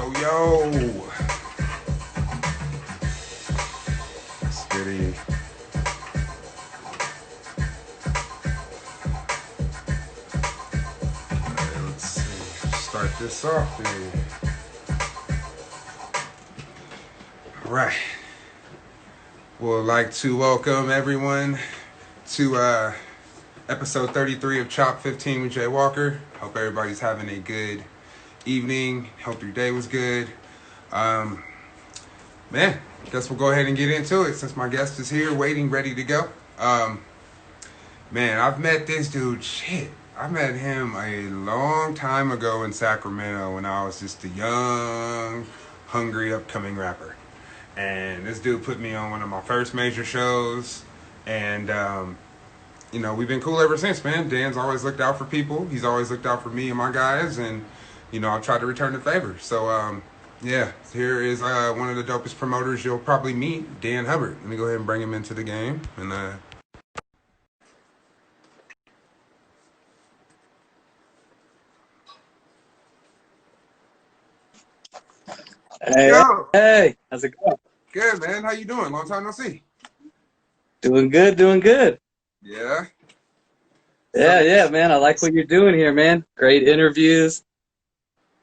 Yo. Steady. Okay, let's see. Start this off then. All right. Would like to welcome everyone to episode 33 of Chop 15 with Jay Walker. Hope everybody's having a good evening. Hope your day was good. Man, guess we'll go ahead and get into it since my guest is here waiting, ready to go. Man, I've met this dude. I met him a long time ago in Sacramento when I was just a young, hungry, upcoming rapper. And this dude put me on one of my first major shows. And, you know, we've been cool ever since, man. Dan's always looked out for people. He's always looked out for me and my guys. And, you know, I've tried to return the favor. So, yeah, here is one of the dopest promoters you'll probably meet, Dan Hubbard. Let me go ahead and bring him into the game. And Hey, how's it going? Good, man. How you doing? Long time no see. Doing good. Yeah? Yeah, man. I like what you're doing here, man. Great interviews.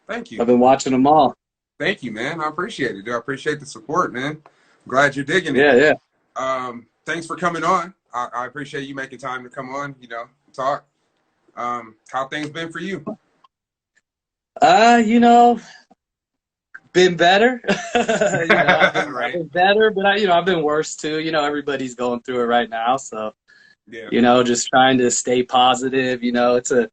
Thank you. I've been watching them all. Thank you, man. I appreciate it. I appreciate the support, man. I'm glad you're digging it. Yeah. Thanks for coming on. I appreciate you making time to come on, you know, talk. How things been for you? You know, been better. I've been better, but I've been worse too. You know, everybody's going through it right now, so yeah. You know, just trying to stay positive. You know, it's an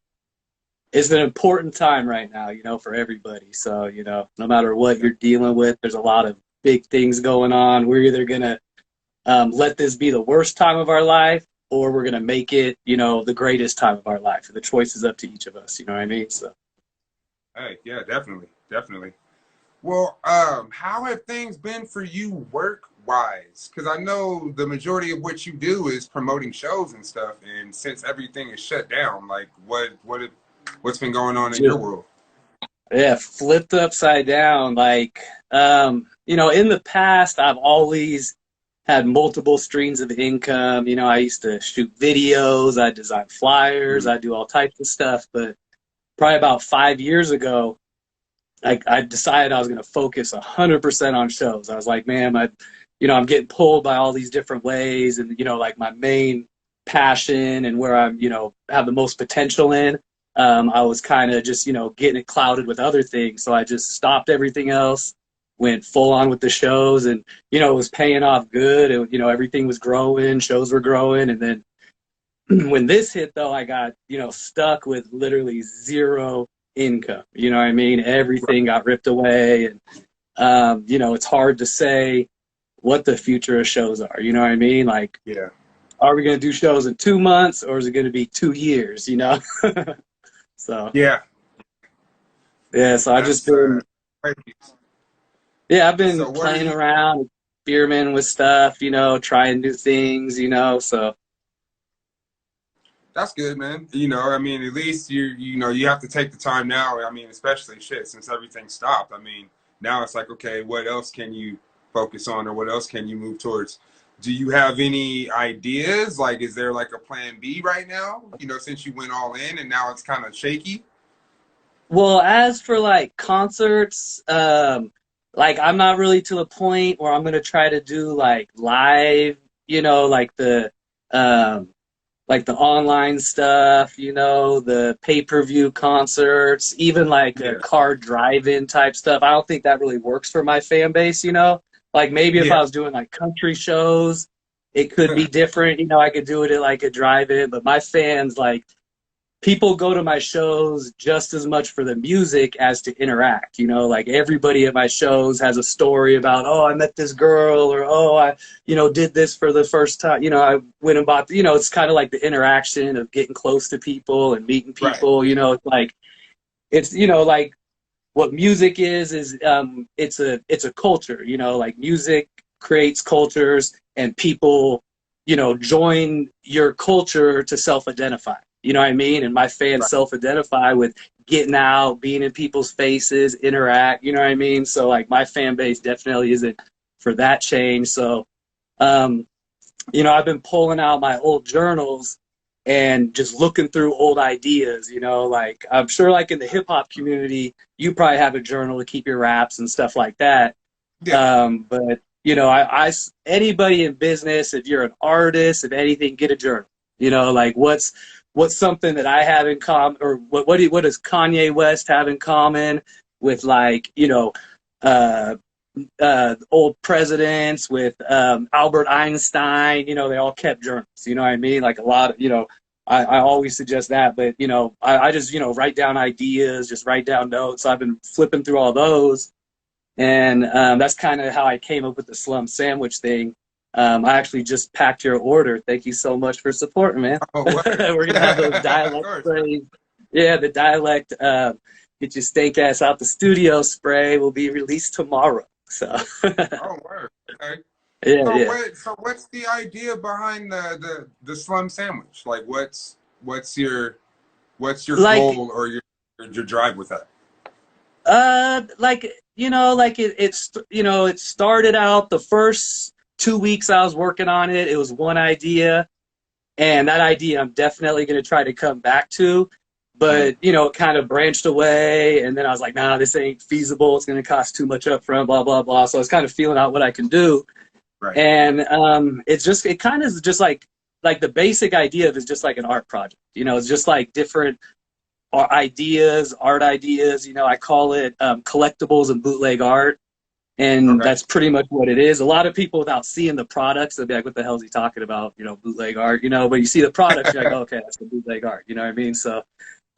important time right now, you know, for everybody. So, you know, no matter what you're dealing with, there's a lot of big things going on. We're either gonna let this be the worst time of our life, or we're gonna make it, you know, the greatest time of our life. The choice is up to each of us. You know what I mean? So. Hey, yeah, definitely. Well, how have things been for you work-wise? Because I know the majority of what you do is promoting shows and stuff, and since everything is shut down, like what's been going on in your world? Yeah, flipped upside down. Like, you know, in the past, I've always had multiple streams of income. You know, I used to shoot videos, I design flyers, I do all types of stuff. But probably about 5 years ago, I decided I was going to focus 100% on shows. I was like, man, I'm getting pulled by all these different ways, and, you know, like my main passion and where I'm, you know, have the most potential in, I was kind of just, you know, getting it clouded with other things. So I just stopped everything else, went full on with the shows, and, you know, it was paying off good. And, you know, everything was growing, shows were growing. And then when this hit, though, I got, you know, stuck with literally zero income. You know what I mean? Everything got ripped away. And, you know, it's hard to say what the future of shows are. You know what I mean? Like, yeah. Are we going to do shows in 2 months, or is it going to be 2 years, you know? So. Yeah. So I just been. I've been playing around, experimenting with stuff, you know, trying new things, you know, so. That's good, man. You know, I mean, at least you know, you have to take the time now. I mean, especially since everything stopped. I mean, now it's like, okay, what else can you focus on, or what else can you move towards? Do you have any ideas? Like, is there like a plan B right now? You know, since you went all in and now it's kind of shaky. Well, as for like concerts, like I'm not really to the point where I'm gonna try to do like live, you know, like the online stuff, you know, the pay-per-view concerts, even like a car drive-in type stuff. I don't think that really works for my fan base, you know? Like maybe if I was doing like country shows, it could be different. You know, I could do it at like a drive-in, but my fans, like, people go to my shows just as much for the music as to interact, you know, like everybody at my shows has a story about, oh, I met this girl, or, oh, I, you know, did this for the first time. You know, I went and bought, you know, it's kind of like the interaction of getting close to people and meeting people, you know, it's like, it's, you know, like what music is it's a culture, you know, like music creates cultures, and people, you know, join your culture to self-identify. You know what I mean? And my fans Right. self-identify with getting out, being in people's faces, interact. You know what I mean? So like my fan base definitely isn't for that change. So um, you know, I've been pulling out my old journals and just looking through old ideas, you know, like I'm sure like in the hip hop community, you probably have a journal to keep your raps and stuff like that. Yeah. But you know, anybody in business, if you're an artist, if anything, get a journal. You know, like what's something that I have in common, or what does Kanye West have in common with like, you know, uh, old presidents, with Albert Einstein. You know, they all kept journals. You know what I mean? Like a lot of, you know, I always suggest that. But, you know, I just, you know, write down ideas, just write down notes. So I've been flipping through all those. And that's kind of how I came up with the slum sandwich thing. I actually just packed your order. Thank you so much for supporting, man. Oh, word. We're going to have those Of dialect course. sprays. Yeah, the dialect, get your steak ass out the studio spray will be released tomorrow. So, Oh, word. Okay. yeah, So yeah. what's the idea behind the slum sandwich? Like what's your Like, goal or your drive with that? like, you know, like it's, you know, it started out the first 2 weeks I was working on it. It was one idea. And that idea I'm definitely going to try to come back to. Mm, But, you know, it kind of branched away. And then I was like, nah, this ain't feasible. It's going to cost too much upfront, blah, blah, blah. So I was kind of feeling out what I can do. right. And it kind of is just like the basic idea of it is just like an art project. You know, it's just like different art ideas. You know, I call it collectibles and bootleg art. And Okay. that's pretty much what it is. A lot of people, without seeing the products, they'll be like, what the hell is he talking about? You know, bootleg art, you know, but you see the products, you're like, oh, okay, that's the bootleg art. You know what I mean? So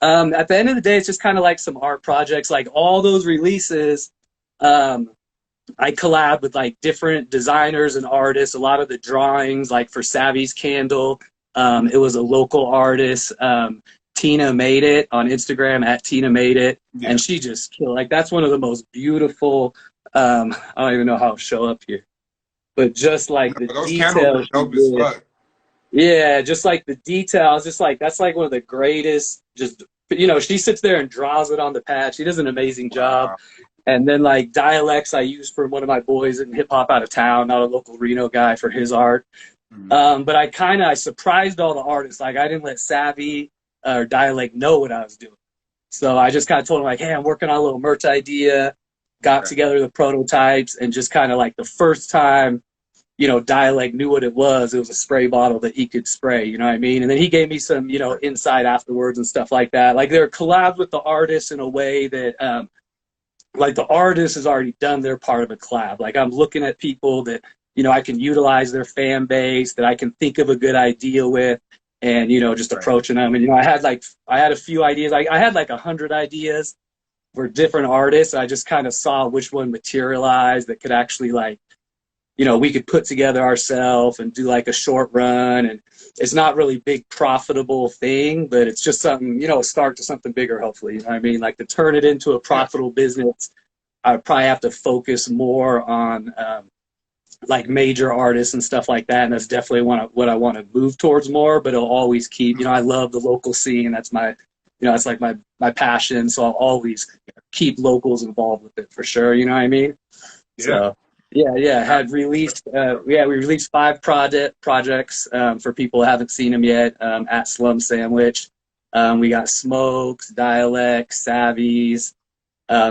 at the end of the day, it's just kind of like some art projects. Like all those releases, um, I collab with like different designers and artists. A lot of the drawings, like for Savvy's candle, it was a local artist. Tina made it on Instagram at Tina made it, Yeah. and she just killed. Like that's one of the most beautiful. I don't even know how it'll show up here, but just like the No, those candles are details she dope as did. fuck. Yeah, just like the details, just like that's like one of the greatest. Just, you know, she sits there and draws it on the pad. She does an amazing job. Wow. And then like dialects I used for one of my boys in hip hop out of town, not a local Reno guy, for his art. Mm, But I surprised all the artists. Like I didn't let Savvy or Dialect know what I was doing. So I just kind of told him like, hey, I'm working on a little merch idea, got okay. together the prototypes, and just kind of like the first time, you know, Dialect knew what it was a spray bottle that he could spray, you know what I mean? And then he gave me some, you know, insight afterwards and stuff like that. Like they're collabs with the artists in a way that like the artist has already done their part of a collab. Like I'm looking at people that, you know, I can utilize their fan base, that I can think of a good idea with, and, you know, just Right. approaching them. And, you know, I had a few ideas. I had like 100 ideas for different artists. I just kind of saw which one materialized that could actually like, you know, we could put together ourselves and do like a short run. And it's not really big profitable thing, but it's just something, you know, a start to something bigger, hopefully. You know what I mean? Like to turn it into a Yeah. profitable business, I would probably have to focus more on like major artists and stuff like that. And that's definitely what I want to move towards more, but it'll always keep, you know, I love the local scene. That's my, you know, that's like my passion. So I'll always keep locals involved with it for sure. You know what I mean? Yeah. So yeah, Nah, had released, we released 5 projects for people who haven't seen them yet at Slum Sandwich. We got Smokes, Dialects, Savvies,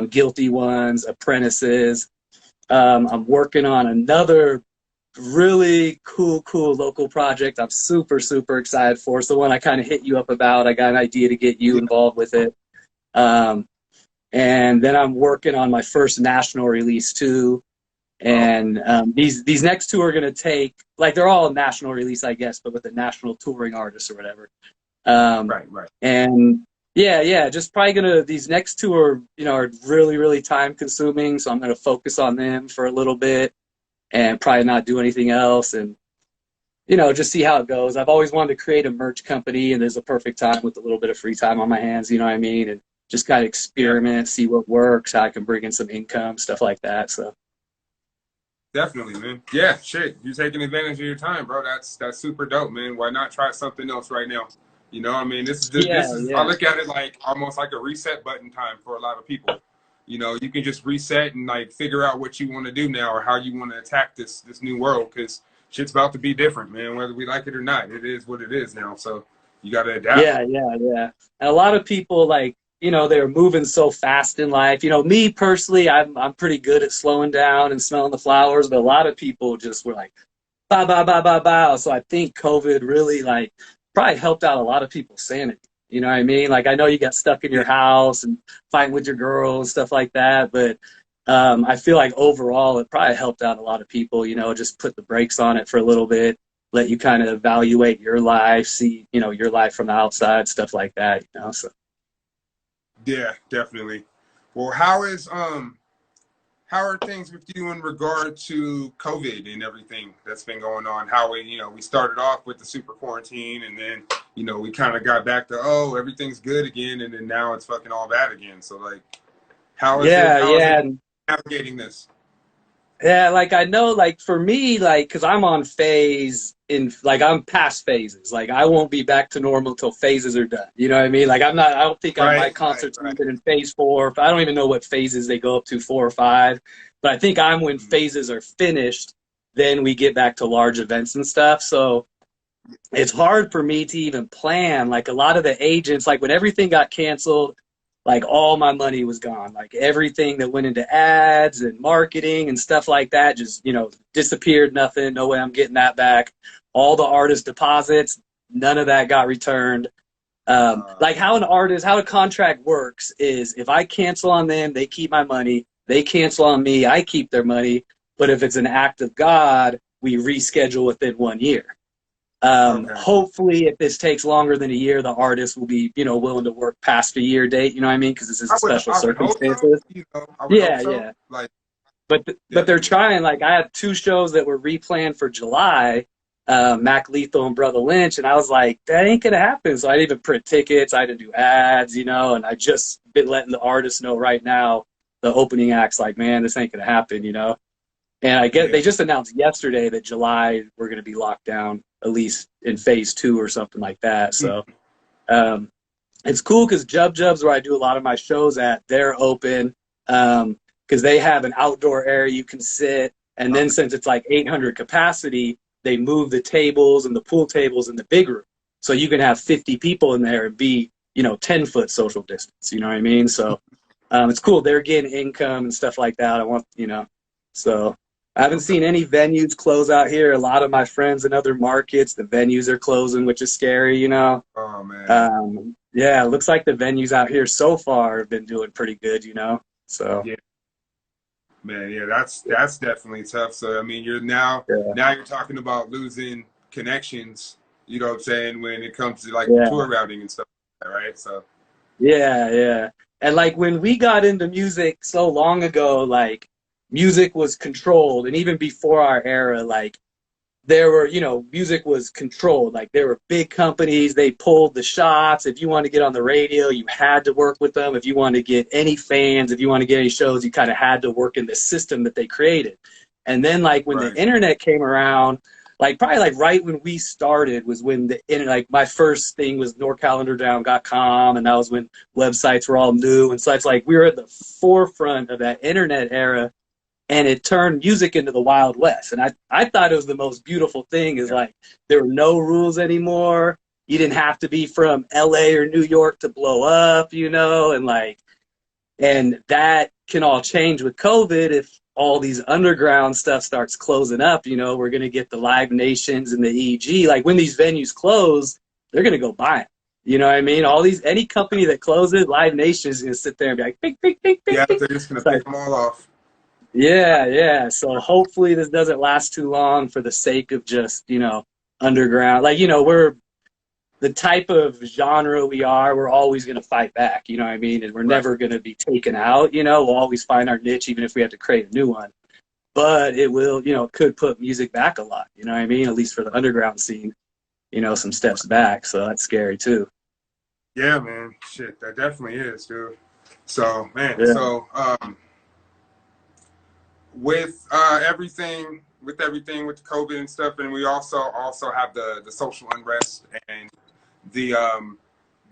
Guilty Ones, Apprentices. I'm working on another really cool local project I'm super excited for. It's the one I kind of hit you up about. I got an idea to get you yeah. involved with it. Um, and then I'm working on my first national release too. Oh, And these next two are going to take, like, they're all a national release, I guess, but with a national touring artist or whatever. right, right. And yeah, just probably gonna, these next two are, you know, are really time consuming. So I'm gonna focus on them for a little bit and probably not do anything else, and, you know, just see how it goes. I've always wanted to create a merch company, and there's a perfect time with a little bit of free time on my hands, you know what I mean? And just kind of Yeah. experiment, see what works, how I can bring in some income, stuff like that. So Definitely, man. Yeah, shit. You're taking advantage of your time, bro. That's super dope, man. Why not try something else right now? You know, I mean, Yeah, this is I yeah. look at it like almost like a reset button time for a lot of people. You know, you can just reset and like figure out what you want to do now or how you want to attack this new world because shit's about to be different, man. Whether we like it or not, it is what it is now. So you got to adapt. Yeah, yeah, yeah. And a lot of people like, they're moving so fast in life. Me personally, I'm pretty good at slowing down and smelling the flowers, but a lot of people just were like, bow, bow, bow, bow, bow. So I think COVID really like probably helped out a lot of people's sanity. You know what I mean? Like I know you got stuck in your house and fighting with your girl and stuff like that, but I feel like overall it probably helped out a lot of people, just put the brakes on it for a little bit, let you kind of evaluate your life, see, your life from the outside, stuff like that. So Yeah, definitely. Well, how are things with you in regard to COVID and everything that's been going on? How we started off with the super quarantine and then, we kind of got back to, oh, everything's good again. And then now it's fucking all bad again. So like, yeah, how is it yeah. navigating this? Yeah, like I know, like for me, like, cause I'm on phase like I'm past phases. Like I won't be back to normal till phases are done. You know what I mean? Like I don't think my Right, right, concert's right. even in phase 4. I don't even know what phases they go up to, 4 or 5. But I think I'm when phases are finished, then we get back to large events and stuff. So it's hard for me to even plan. Like a lot of the agents, like when everything got canceled, like all my money was gone. Like everything that went into ads and marketing and stuff like that just, disappeared. Nothing. No way I'm getting that back. All the artist deposits, none of that got returned. Like how a contract works is if I cancel on them, they keep my money. They cancel on me, I keep their money. But if it's an act of God, we reschedule within 1 year. Okay. Hopefully, if this takes longer than a year, the artist will be, willing to work past the year date. You know what I mean? Because this is special I would hope so. circumstances. I would hope Yeah, so. yeah. Like, But they're definitely. trying. Like I have 2 shows that were replanned for July, Mac Lethal and Brother Lynch, and I was like, that ain't gonna happen. So I didn't even print tickets. I didn't do ads, and I just been letting the artists know right now. The opening acts like, man, this ain't gonna happen. And I get Yeah. they just announced yesterday that July we're going to be locked down at least in phase 2 or something like that. So it's cool because Jub's where I do a lot of my shows at, they're open because they have an outdoor area you can sit. And then since it's like 800 capacity, they move the tables and the pool tables in the big room. So you can have 50 people in there and be, 10-foot social distance. You know what I mean? So it's cool. They're getting income and stuff like that. So I haven't Okay. seen any venues close out here. A lot of my friends in other markets, the venues are closing, which is scary. Oh man. Yeah, it looks like the venues out here so far have been doing pretty good. So Yeah. Man, yeah, that's definitely tough. So I mean, you're now yeah, now you're talking about losing connections. You know what I'm saying when it comes to like yeah, tour routing and stuff, like that, right? So yeah, yeah. And like when we got into music so long ago, like music was controlled, and even before our era, like there were, music was controlled. Like there were big companies, they pulled the shots. If you wanted to get on the radio, you had to work with them. If you wanted to get any fans, if you wanted to get any shows, you kind of had to work in the system that they created. And then like when the right, internet came around, like probably like right when we started was when the internet, like my first thing was NorCalendarDown.com, and that was when websites were all new. And so it's like we were at the forefront of that internet era, and it turned music into the Wild West. And I thought it was the most beautiful thing is yeah, like there were no rules anymore. You didn't have to be from LA or New York to blow up, and that can all change with COVID if all these underground stuff starts closing up. We're going to get the Live Nations and the EG. Like when these venues close, they're going to go buy them. You know what I mean? Any company that closes, Live Nation is going to sit there and be like, bing, bing, bing, bing, yeah. bing. They're just gonna It's like, pick them all off. yeah, yeah. So hopefully this doesn't last too long for the sake of just, underground. Like, we're the type of genre we are, we're always going to fight back, you know what I mean? And we're Right. never going to be taken out. We'll always find our niche, even if we have to create a new one. But it will, could put music back a lot, you know what I mean? At least for the underground scene, some steps back. So that's scary too. Yeah, man. Shit, that definitely is, dude. So man, Yeah. with everything with the COVID and stuff, and we also have the social unrest and the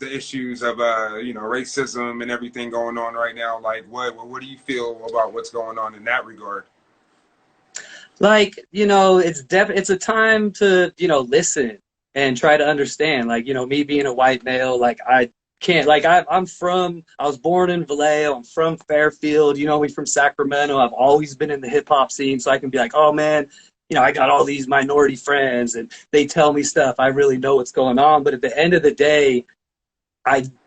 issues of you know, racism and everything going on right now. Like, what do you feel about what's going on in that regard? Like, you know, it's a time to, you know, listen and try to understand. Like, you know, me being a white male, like I can't, like I was born in Vallejo. I'm from Fairfield. You know me from Sacramento. I've always been in the hip hop scene, so I can be like, oh man, you know, I got all these minority friends and they tell me stuff. I really know what's going on. But at the end of the day,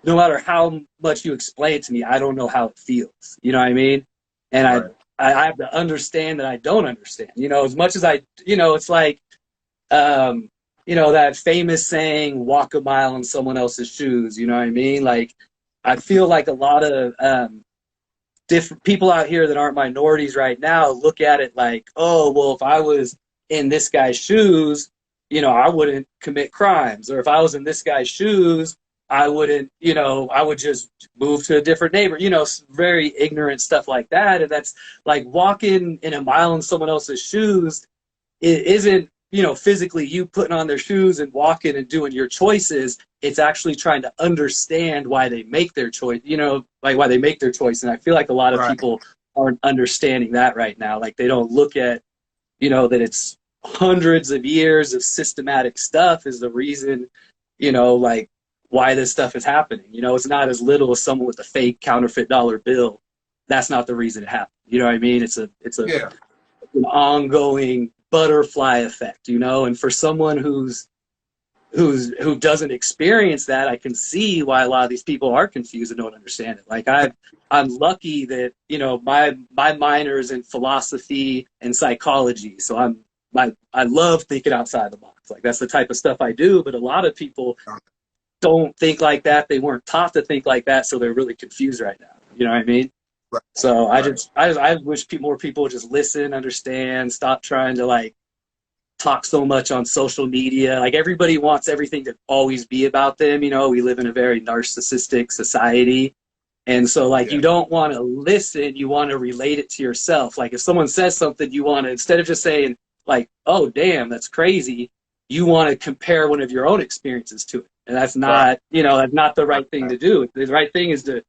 no matter how much you explain it to me, I don't know how it feels. You know what I mean? And Right. I have to understand that I don't understand. You know, as much as you know, it's like, you know, that famous saying, walk a mile in someone else's shoes. You know what I mean? Like, I feel like a lot of different people out here that aren't minorities right now look at it like, oh, well, if I was in this guy's shoes, you know, I wouldn't commit crimes. Or if I was in this guy's shoes, I wouldn't, you know, I would just move to a different neighbor, you know, very ignorant stuff like that. And that's like walking in a mile in someone else's shoes. It isn't, you know, physically you putting on their shoes and walking and doing your choices. It's actually trying to understand why they make their choice, you know, like why they make their choice. And I feel like a lot of people aren't understanding that right now. Like they don't look at, you know, that it's hundreds of years of systematic stuff is the reason, you know, like, why this stuff is happening. You know, it's not as little as someone with a fake counterfeit dollar bill. That's not the reason it happened. You know what I mean? It's an ongoing butterfly effect, you know, and for someone who doesn't experience that, I can see why a lot of these people are confused and don't understand it. Like I'm lucky that, you know, my minor is in philosophy and psychology. So I love thinking outside the box. Like that's the type of stuff I do, but a lot of people don't think like that. They weren't taught to think like that, so they're really confused right now. You know what I mean? Right. So I wish more people would just listen, understand, stop trying to like talk so much on social media. Like everybody wants everything to always be about them. You know, we live in a very narcissistic society. And so like you don't want to listen, you want to relate it to yourself. Like if someone says something, you want to, instead of just saying like, oh damn, that's crazy, you want to compare one of your own experiences to it. And that's not, you know, that's not the right thing to do. The right thing is to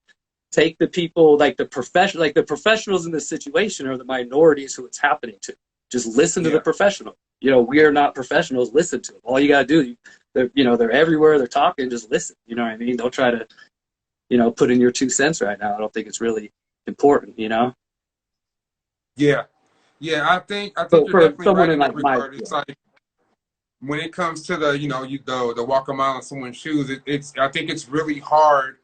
take the people, like the professionals in this situation are the minorities who it's happening to. Just listen to the professional. You know, we are not professionals. Listen to them. All you got to do, they're everywhere. They're talking. Just listen. You know what I mean? Don't try to, you know, put in your 2 cents right now. I don't think it's really important, you know? Yeah. Yeah, I think So you're definitely right in in that like regard. It's like when it comes to the, you know, the walk a mile in someone's shoes, I think it's really hard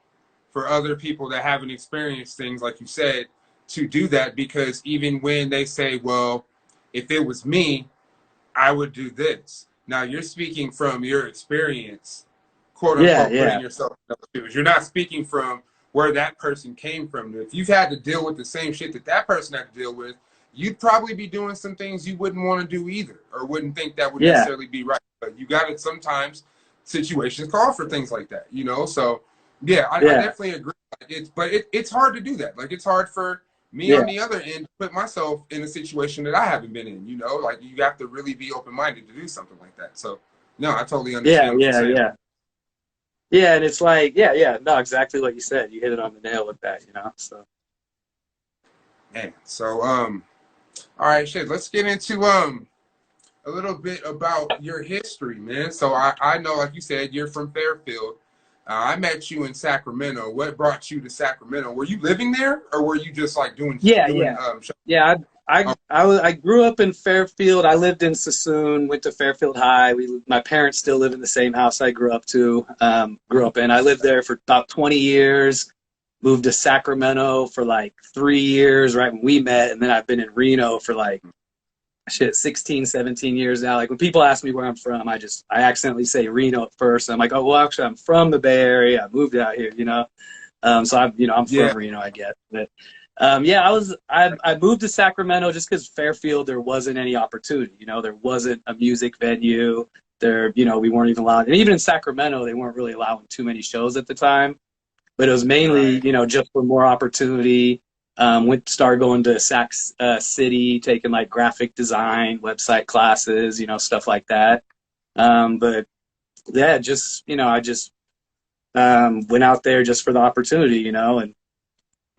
for other people that haven't experienced things like you said to do that, because even when they say, well, if it was me, I would do this. Now you're speaking from your experience, quote unquote, putting yourself in those shoes. You're not speaking from where that person came from. If you've had to deal with the same shit that person had to deal with, you'd probably be doing some things you wouldn't want to do either, or wouldn't think that would necessarily be right. But you got to sometimes situations call for things like that, you know? So I definitely agree. It's hard to do that. Like it's hard for me on the other end to put myself in a situation that I haven't been in, you know? Like you have to really be open-minded to do something like that. So no, I totally understand what you're saying. Yeah, and it's like, no, exactly what you said. You hit it on the nail with that, you know? So. Man, so, all right, shit, let's get into, a little bit about your history, man. So I know, like you said, you're from Fairfield. I met you in Sacramento. What brought you to Sacramento? Were you living there, or were you just like doing shows? I grew up in Fairfield. I lived in Sassoon. Went to Fairfield High. My parents still live in the same house I grew up in. I lived there for about 20 years. Moved to Sacramento for like 3 years, right when we met, and then I've been in Reno for like 16, 17 years now. Like when people ask me where I'm from, I accidentally say Reno at first. I'm like, oh, well, actually, I'm from the Bay Area. I moved out here, you know. So I'm from Reno, I guess. But I moved to Sacramento just because Fairfield, there wasn't any opportunity. You know, there wasn't a music venue there. You know, we weren't even allowed, and even in Sacramento, they weren't really allowing too many shows at the time. But it was mainly, you know, just for more opportunity. Started going to Sac City, taking like graphic design, website classes, you know, stuff like that. But yeah, just, you know, I just went out there just for the opportunity, you know. And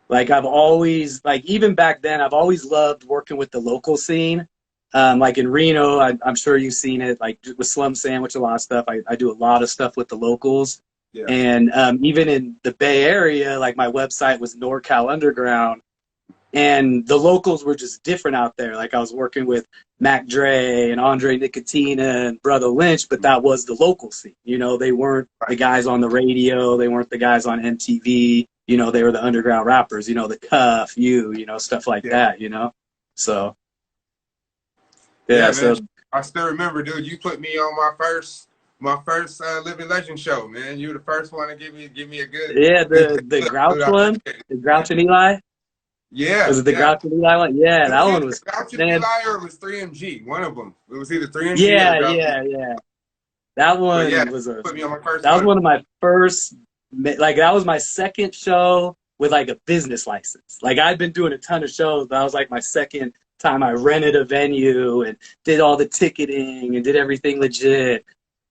like I've always, like even back then, I've always loved working with the local scene. Like in Reno, I'm sure you've seen it, like with Slum Sandwich, a lot of stuff. I do a lot of stuff with the locals. Yeah. And even in the Bay Area, like my website was NorCal Underground. And the locals were just different out there. Like I was working with Mac Dre and Andre Nicotina and Brother Lynch, but that was the local scene. You know, they weren't the guys on the radio. They weren't the guys on MTV. You know, they were the underground rappers, you know, the Cuff, you know, stuff like that, you know? So, yeah, so man. I still remember, dude, you put me on my first Living Legend show, man. You were the first one to give me a good. Yeah, the Grouch one, the Grouch and Eli. Yeah. Was it the Grouch and Eli one? Yeah, that one was. Grouch and Eli, or it was 3MG. One of them. It was either 3MG. Yeah. That one was put me on my first. That was one of my first. Like that was my second show with like a business license. Like I'd been doing a ton of shows, but that was like my second time I rented a venue and did all the ticketing and did everything legit.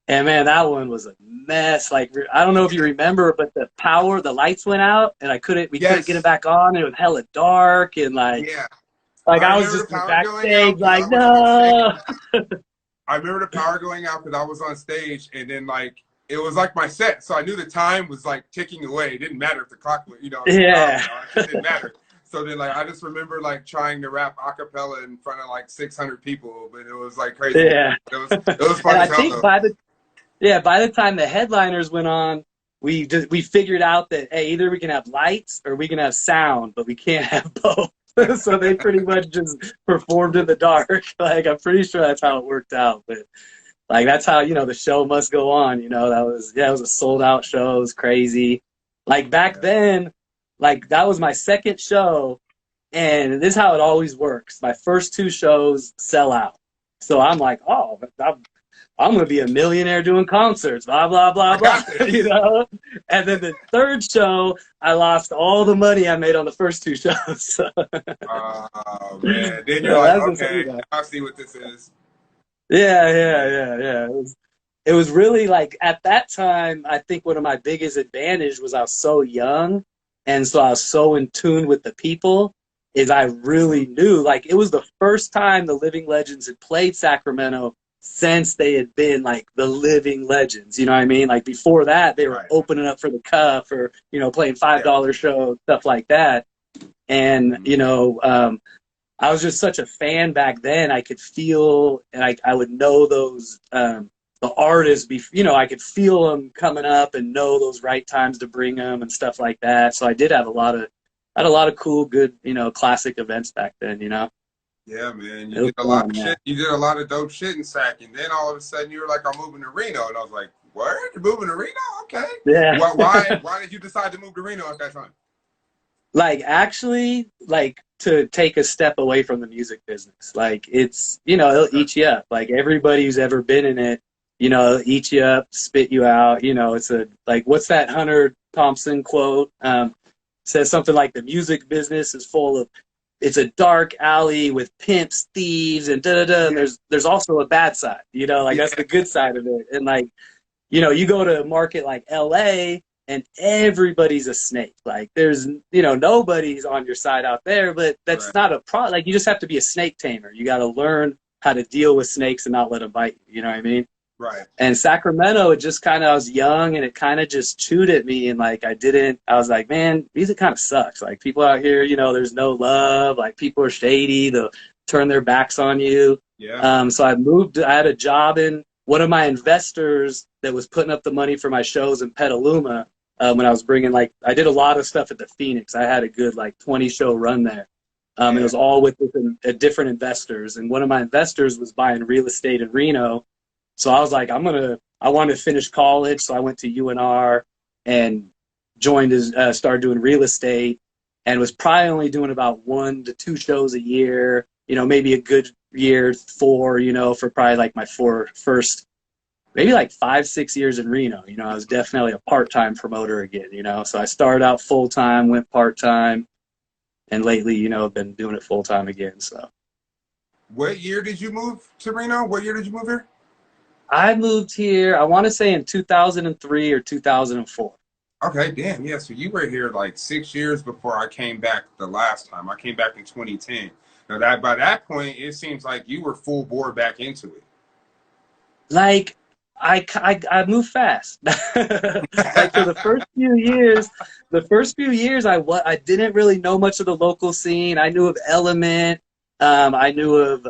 And man, that one was a mess. Like, I don't know if you remember, but the lights went out and we couldn't get it back on. And it was hella dark and like, I was just backstage like, no. I remember the power going out because I was on stage, and then like, it was like my set. So I knew the time was like ticking away. It didn't matter if the clock was, you know. Yeah. It didn't matter. So then, like, I just remember like trying to rap a cappella in front of like 600 people, but it was like crazy. Yeah. It was fun. And I think by the time the headliners went on, we figured out that, hey, either we can have lights or we can have sound, but we can't have both. So they pretty much just performed in the dark. Like, I'm pretty sure that's how it worked out. But like, that's how, you know, the show must go on. You know, it was a sold out show. It was crazy. Like back then, like that was my second show, and this is how it always works. My first two shows sell out. So I'm like, oh, I'm going to be a millionaire doing concerts, blah, blah, blah, blah, you know? And then the third show, I lost all the money I made on the first two shows. Oh, man. Then you're like, okay, I see what this is. Yeah. It was really like, at that time, I think one of my biggest advantage was I was so young, and so I was so in tune with the people, is I really knew, like, it was the first time the Living Legends had played Sacramento since they had been like the Living Legends, you know what I mean? Like before that, they were opening up for the Cuff or, you know, playing $5 shows, stuff like that. And, you know, I was just such a fan back then. I could feel, and I would know those, the artists, you know, I could feel them coming up and know those right times to bring them and stuff like that. So I did have a lot of cool, good, you know, classic events back then, you know? Yeah, man. You did a lot of shit. You did a lot of dope shit in Sac, and then all of a sudden you were like, I'm moving to Reno. And I was like, what? You're moving to Reno? Okay. Yeah. Why did you decide to move to Reno at that time? Like, actually, like, to take a step away from the music business. Like, it's, you know, it'll eat you up. Like, everybody who's ever been in it, you know, it'll eat you up, spit you out. You know, it's like, what's that Hunter Thompson quote? Says something like, the music business is full of, it's a dark alley with pimps, thieves, and da-da-da. And there's also a bad side, you know, like that's the good side of it. And like, you know, you go to a market like LA and everybody's a snake. Like there's, you know, nobody's on your side out there, but that's not a problem. Like you just have to be a snake tamer. You got to learn how to deal with snakes and not let them bite you. You know what I mean? Right. And Sacramento, it just kind of, I was young and it kind of just chewed at me. And like, I was like, man, music kind of sucks. Like people out here, you know, there's no love. Like people are shady. They'll turn their backs on you. Yeah. So I had a job in, one of my investors that was putting up the money for my shows in Petaluma. When I was bringing, like, I did a lot of stuff at the Phoenix. I had a good like 20 show run there. It was all with different investors. And one of my investors was buying real estate in Reno. So I was like, I wanted to finish college. So I went to UNR and started doing real estate, and was probably only doing about 1 to 2 shows a year, you know, maybe a good year, 4, you know, for probably like my first, maybe like 5, 6 years in Reno. You know, I was definitely a part-time promoter again, you know, so I started out full-time, went part-time, and lately, you know, I've been doing it full-time again. So. What year did you move to Reno? What year did you move here? I moved here, I want to say in 2003 or 2004. Okay, damn, yeah. So you were here like 6 years before I came back the last time. I came back in 2010. Now that by that point, it seems like you were full bore back into it. Like I move fast. Like for the first few years I didn't really know much of the local scene. I knew of Element. I knew of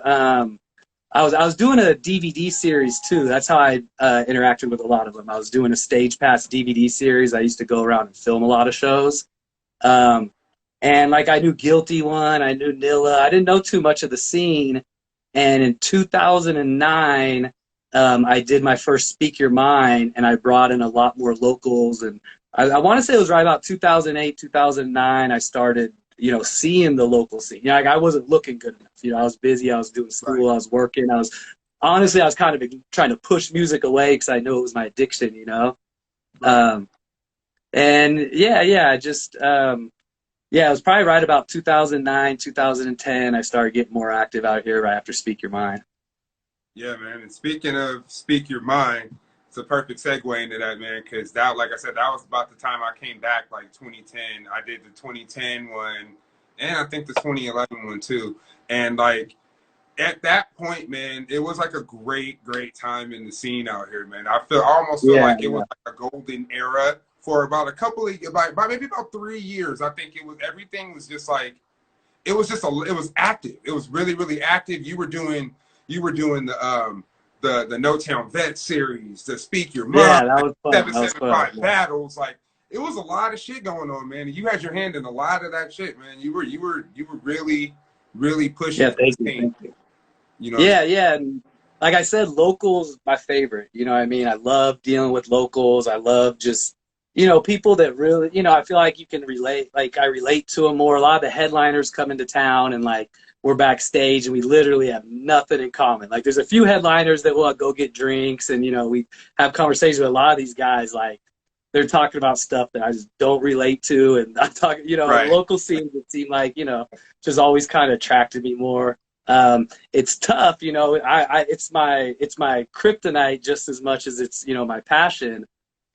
I was doing a DVD series too. That's how I interacted with a lot of them. I was doing a Stage Pass DVD series. I used to go around and film a lot of shows. Um, and like I knew Guilty One, I knew Nilla. I didn't know too much of the scene. And in 2009, I did my first Speak Your Mind, and I brought in a lot more locals. And I want to say it was right about 2008, 2009. I started, you know, seeing the local scene. You know, like I wasn't looking good enough. You know, I was busy. I was doing school. Right. I was working. I was kind of trying to push music away because I knew it was my addiction. You know, Right. um, and yeah, yeah, it was probably right about 2009, 2010. I started getting more active out here right after Speak Your Mind. Yeah, man. And speaking of speak your mind, it's a perfect segue into that, man. Because that, like I said, that was about the time I came back, like 2010. I did the 2010 one, and I think the 2011 one too. And like at that point, man, it was like a great time in the scene out here, man. I almost feel Yeah, like it was like a golden era for about a couple of, by maybe about 3 years. I think it was everything was just like it was active. It was really active. You were doing the No Town Vet series, the Speak Your Mind, yeah, that was fun. seven That was seven fun. five Yeah, battles. Like it was a lot of shit going on, man. And you had your hand in a lot of that shit, man. You were really pushing yeah, for the thank you, team. thank you. You know what I'm saying? Yeah. And like I said, locals my favorite. You know what I mean? I love dealing with locals. I love just, you know, people that really, you know, I feel like you can relate. Like I relate to them more. A lot of the headliners come into town and like we're backstage and we literally have nothing in common. Like there's a few headliners that will go get drinks and, you know, we have conversations with a lot of these guys. Like they're talking about stuff that I just don't relate to. And I'm talking, you know, Right. local scenes that seem like, you know, just always kind of attracted me more. It's tough, you know. It's my kryptonite just as much as it's, you know, my passion.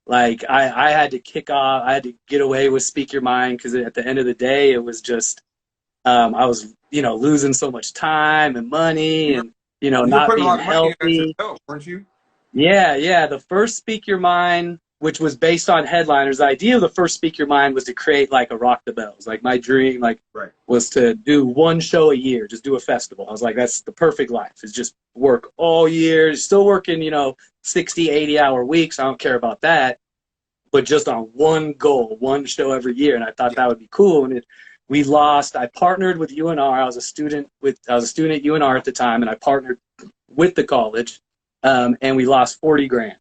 Like I had to kick off, I had to get away with Speak Your Mind because at the end of the day, it was just I was, you know, losing so much time and money, You were and you know, you were not putting a being lot of money in that healthy. yourself, weren't you? Yeah. The first Speak Your Mind, which was based on headliners, the idea of the first Speak Your Mind was to create like a Rock the Bells. Like my dream, like Right. was to do one show a year, just do a festival. I was like, that's the perfect life. Is just work all year, still working, you know, 60, 80-hour weeks. I don't care about that, but just on one goal, one show every year. And I thought Yeah. that would be cool. And we lost. I partnered with UNR. I was a student at UNR at the time, and I partnered with the college, and we lost 40 grand.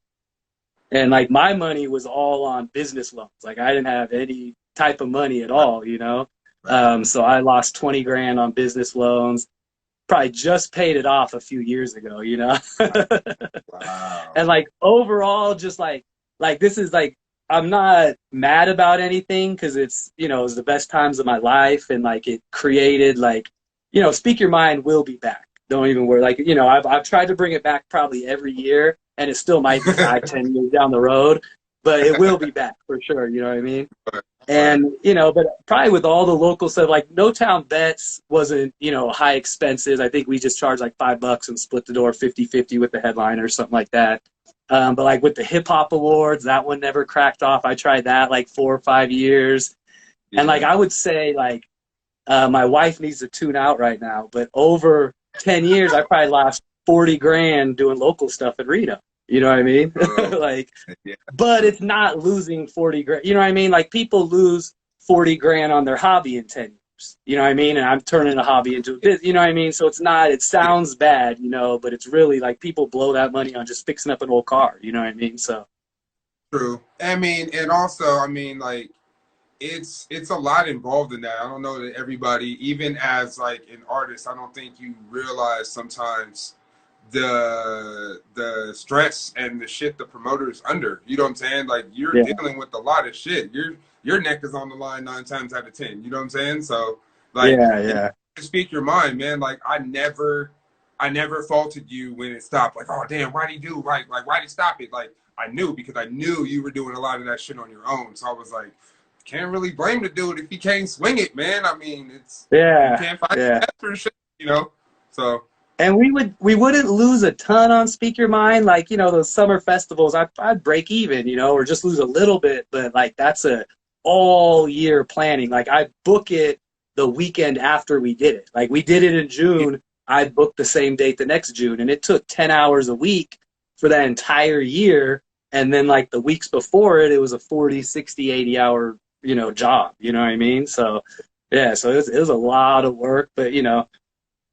And like my money was all on business loans. Like I didn't have any type of money at Right. all, you know. Right. So I lost 20 grand on business loans. Probably just paid it off a few years ago, you know. Wow. And like overall, just like this is like I'm not mad about anything because it's, you know, it was the best times of my life, and like it created like, you know, Speak Your Mind will be back. Don't even worry. Like, you know, I've tried to bring it back probably every year, and it still might be 5, 10 years down the road, but it will be back for sure. You know what I mean? Right. And, you know, but probably with all the local stuff, like No Town Bets wasn't, you know, high expenses. I think we just charged like $5 and split the door 50-50 with the headliner or something like that. But like with the hip hop awards, that one never cracked off. I tried that like 4 or 5 years. And like Yeah. I would say like my wife needs to tune out right now, but over 10 years, I probably lost 40 grand doing local stuff in Reno. You know what I mean? Oh, Like, yeah. but it's not losing 40 grand. You know what I mean? Like people lose 40 grand on their hobby in 10 years. You know what I mean? And I'm turning a hobby into a business. You know what I mean? So it's not, it Yeah. sounds bad, you know, but it's really like people blow that money on just fixing up an old car. You know what I mean? So, True. I mean, and also, I mean, like, it's a lot involved in that. I don't know that everybody, even as like an artist, I don't think you realize sometimes the stress and the shit the promoter's under. You know what I'm saying? Like you're yeah, dealing with a lot of shit. Your neck is on the line 9 times out of 10. You know what I'm saying? So like and yeah. to speak your mind, man, like I never faulted you when it stopped. Like, oh damn, why'd he do like why'd he stop it? Like I knew because I knew you were doing a lot of that shit on your own. So I was like, can't really blame the dude if he can't swing it, man. I mean, it's you Yeah, can't find yeah. that for shit, you know. So And we wouldn't lose a ton on Speak Your Mind, like, you know, those summer festivals. I'd break even, you know, or just lose a little bit, but like that's a all year planning. Like I book it the weekend after we did it. Like we did it in June, I booked the same date the next June, and it took 10 hours a week for that entire year. And then like the weeks before it, it was a 40, 60, 80 hour, you know, job, you know what I mean? So yeah, so it was a lot of work, but you know,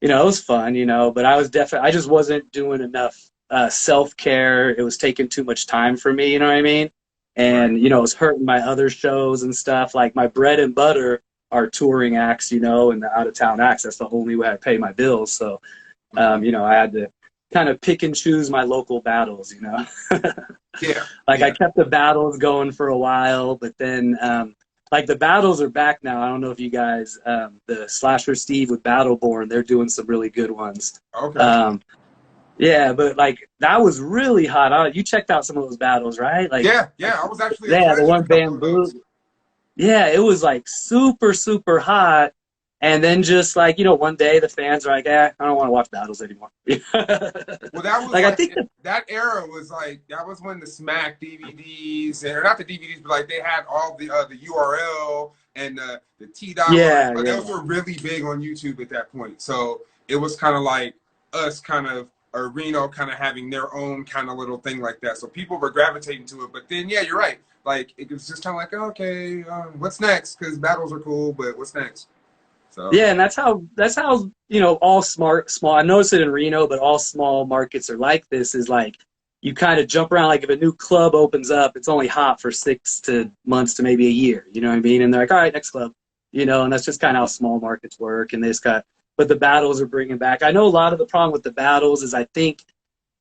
it was fun, you know, but I just wasn't doing enough self-care. It was taking too much time for me, you know what I mean? right. And, you know, it was hurting my other shows and stuff. Like my bread and butter are touring acts, you know, and the out-of-town acts. That's the only way I pay my bills. So, you know, I had to kind of pick and choose my local battles, you know? Yeah, Like I yeah. kept the battles going for a while, but then like the battles are back now. I don't know if you guys, the Slasher Steve with Battleborn, they're doing some really good ones. Okay. Um, yeah, but like that was really hot. You checked out some of those battles, right? Yeah, yeah. I was actually a Yeah, the judge in one a couple of those. Bamboo. Yeah, it was like super, super hot. And then just like, you know, one day the fans are like, I don't want to watch battles anymore. Well, that was Like I like think that era was like that was when the Smack DVDs or not the DVDs, but like they had all the URL and the T dot line. yeah, Like yeah. those were really big on YouTube at that point. So it was kind of like us kind of or Reno kind of having their own kind of little thing like that. So people were gravitating to it. But then yeah, you're right. Like it was just kind of like okay, what's next? Because battles are cool, but what's next? So Yeah, and that's how you know all small. I noticed it in Reno, but all small markets are like this. Is like you kind of jump around. Like if a new club opens up, it's only hot for 6 months to maybe a year. You know what I mean? And they're like, all right, next club. You know, and that's just kind of how small markets work. And they just got, but the battles are bringing back. I know a lot of the problem with the battles is I think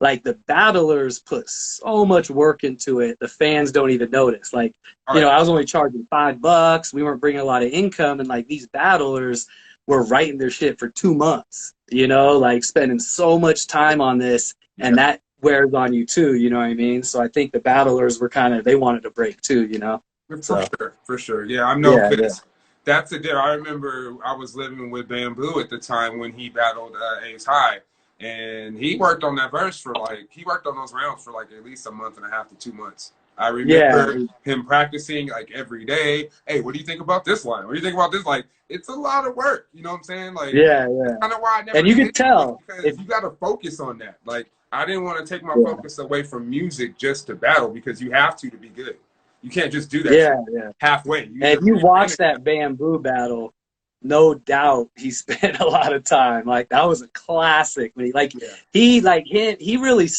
like the battlers put so much work into it, the fans don't even notice. Like, all you know, right, I was only charging $5. We weren't bringing a lot of income, and like these battlers were writing their shit for 2 months. You know, like spending so much time on this, yeah. and that wears on you too. You know what I mean? So I think the battlers were kind of they wanted a break too. You know, For so sure, for sure. Yeah, I know yeah, yeah, because that's a deal. I remember I was living with Bamboo at the time when he battled Ace High, and he worked on that verse for like he worked on those rounds for like at least a month and a half to 2 months. I yeah, remember him practicing like every day. Hey, what do you think about this line? What do you think about this? Like, it's a lot of work. You know what I'm saying? Like, yeah, that's yeah. kind of why I never And you did could it was tell because if you got to focus on that. Like, I didn't want to take my yeah, focus away from music just to battle because you have to be good. You can't just do that shit yeah, yeah. halfway. You And either if you rebrand watch it. that Bamboo battle, no doubt he spent a lot of time. Like that was a classic. Yeah. He really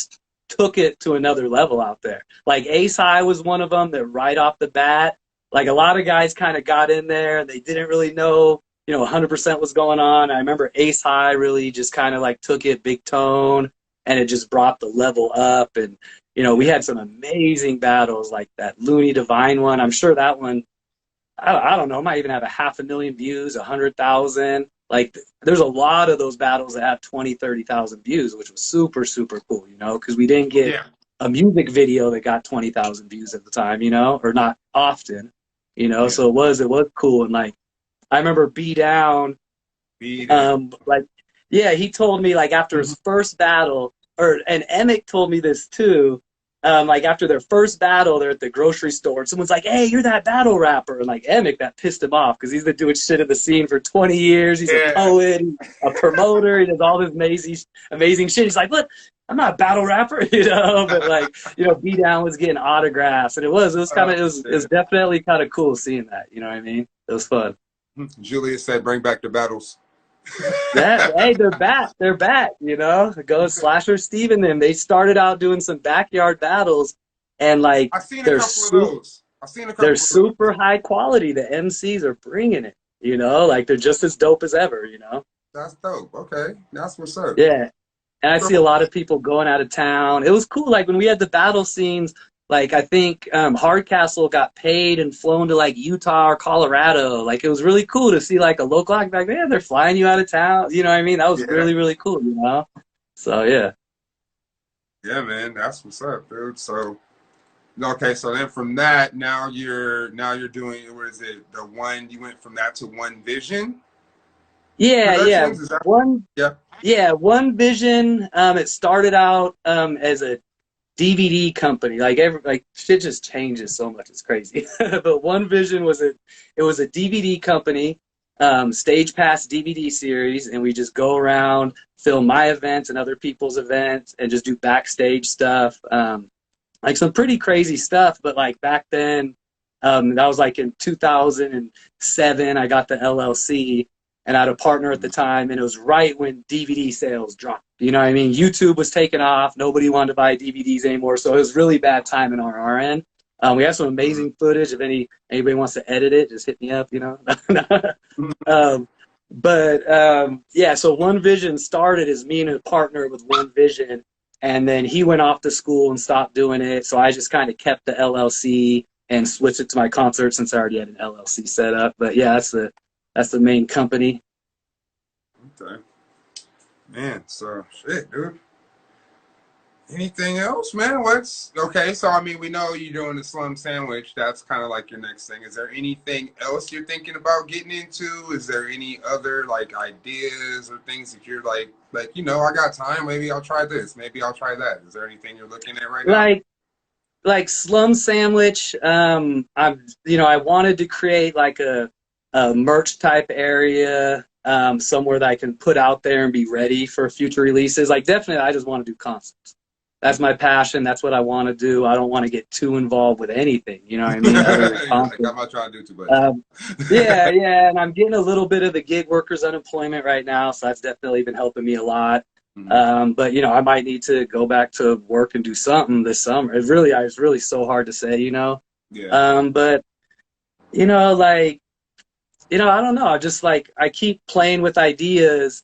took it to another level out there. Like Ace High was one of them that right off the bat, like a lot of guys kind of got in there. They didn't really know, you know, 100% what's going on. I remember Ace High really just kind of like took it big tone, and it just brought the level up. And you know, we Yeah. had some amazing battles like that Looney Divine one. I'm sure that one I don't know, might even have a 500,000 views, 100,000. Like, there's a lot of those battles that have 20, 30,000 views, which was super, super cool, you know, because we didn't get Yeah. a music video that got 20,000 views at the time, you know, or not often, you know, Yeah. so it was cool. And like, I remember B Down, Be that. like, yeah, he told me like after his first battle, and Emick told me this too. Like after their first battle, they're at the grocery store, and someone's like, "Hey, you're that battle rapper," and like Emick, that pissed him off because he's been doing shit in the scene for 20 years. He's a Yeah. poet, a promoter, he does all this amazing shit. He's like, "Look, I'm not a battle rapper," you know. But like, you know, B Down was getting autographs, and it was kind Oh, of it was definitely kind of cool seeing that. You know what I mean? It was fun. Julius said, "Bring back the battles." That hey, they're back. They're back. You know, go Slasher Steve and them. They started out doing some backyard battles, and like I've seen a they're couple of those. I've seen a they're couple of those. super high quality. The MCs are bringing it. You know, like they're just as dope as ever. You know, That's dope. Okay, that's what's up. yeah. And I see a So, lot of people going out of town. It was cool. Like when we had the battle scenes. Like I think Hardcastle got paid and flown to like Utah or Colorado. Like it was really cool to see like a local act back there. They're flying you out of town. You know what I mean? That was yeah, really, really cool, you know? So yeah. yeah, man, that's what's up, dude. So, Okay, so then from that, now you're doing, what is it? The one, you went from that to One Vision Yeah, yeah. Productions. Is that? One Yep. Yeah, One Vision, it started out as a DVD company. Like shit just changes so much. It's crazy. But One Vision was a DVD company, Stage Pass DVD series, and we just go around, film my events and other people's events, and just do backstage stuff. Like some pretty crazy stuff. But like back then, that was like in 2007, I got the LLC, and I had a partner at the time, and it was right when DVD sales dropped. You know what I mean? YouTube was taking off. Nobody wanted to buy DVDs anymore, so it was really bad timing on our end. We have some amazing footage. If anybody wants to edit it, just hit me up, you know? Yeah, so One Vision started as me and a partner with One Vision, and then he went off to school and stopped doing it, so I just kind of kept the LLC and switched it to my concert since I already had an LLC set up. But yeah, that's the main company. Okay. Man, so shit, dude. Anything else, man? What's okay? So I mean, we know you're doing the slum sandwich. That's kind of like your next thing. Is there anything else you're thinking about getting into? Is there any other like ideas or things that you're like I got time. Maybe I'll try this. Maybe I'll try that. Is there anything you're looking at right now? Like slum sandwich. I wanted to create like a merch type area, somewhere that I can put out there and be ready for future releases. Like definitely, I just want to do concerts. That's my passion. That's what I want to do. I don't want to get too involved with anything. You know what I mean? Other than concerts. I'm not trying to do too much. Yeah, and I'm getting a little bit of the gig workers unemployment right now, so that's definitely been helping me a lot. Mm-hmm. But I might need to go back to work and do something this summer. It's really so hard to say. Yeah. But like. I don't know. I keep playing with ideas.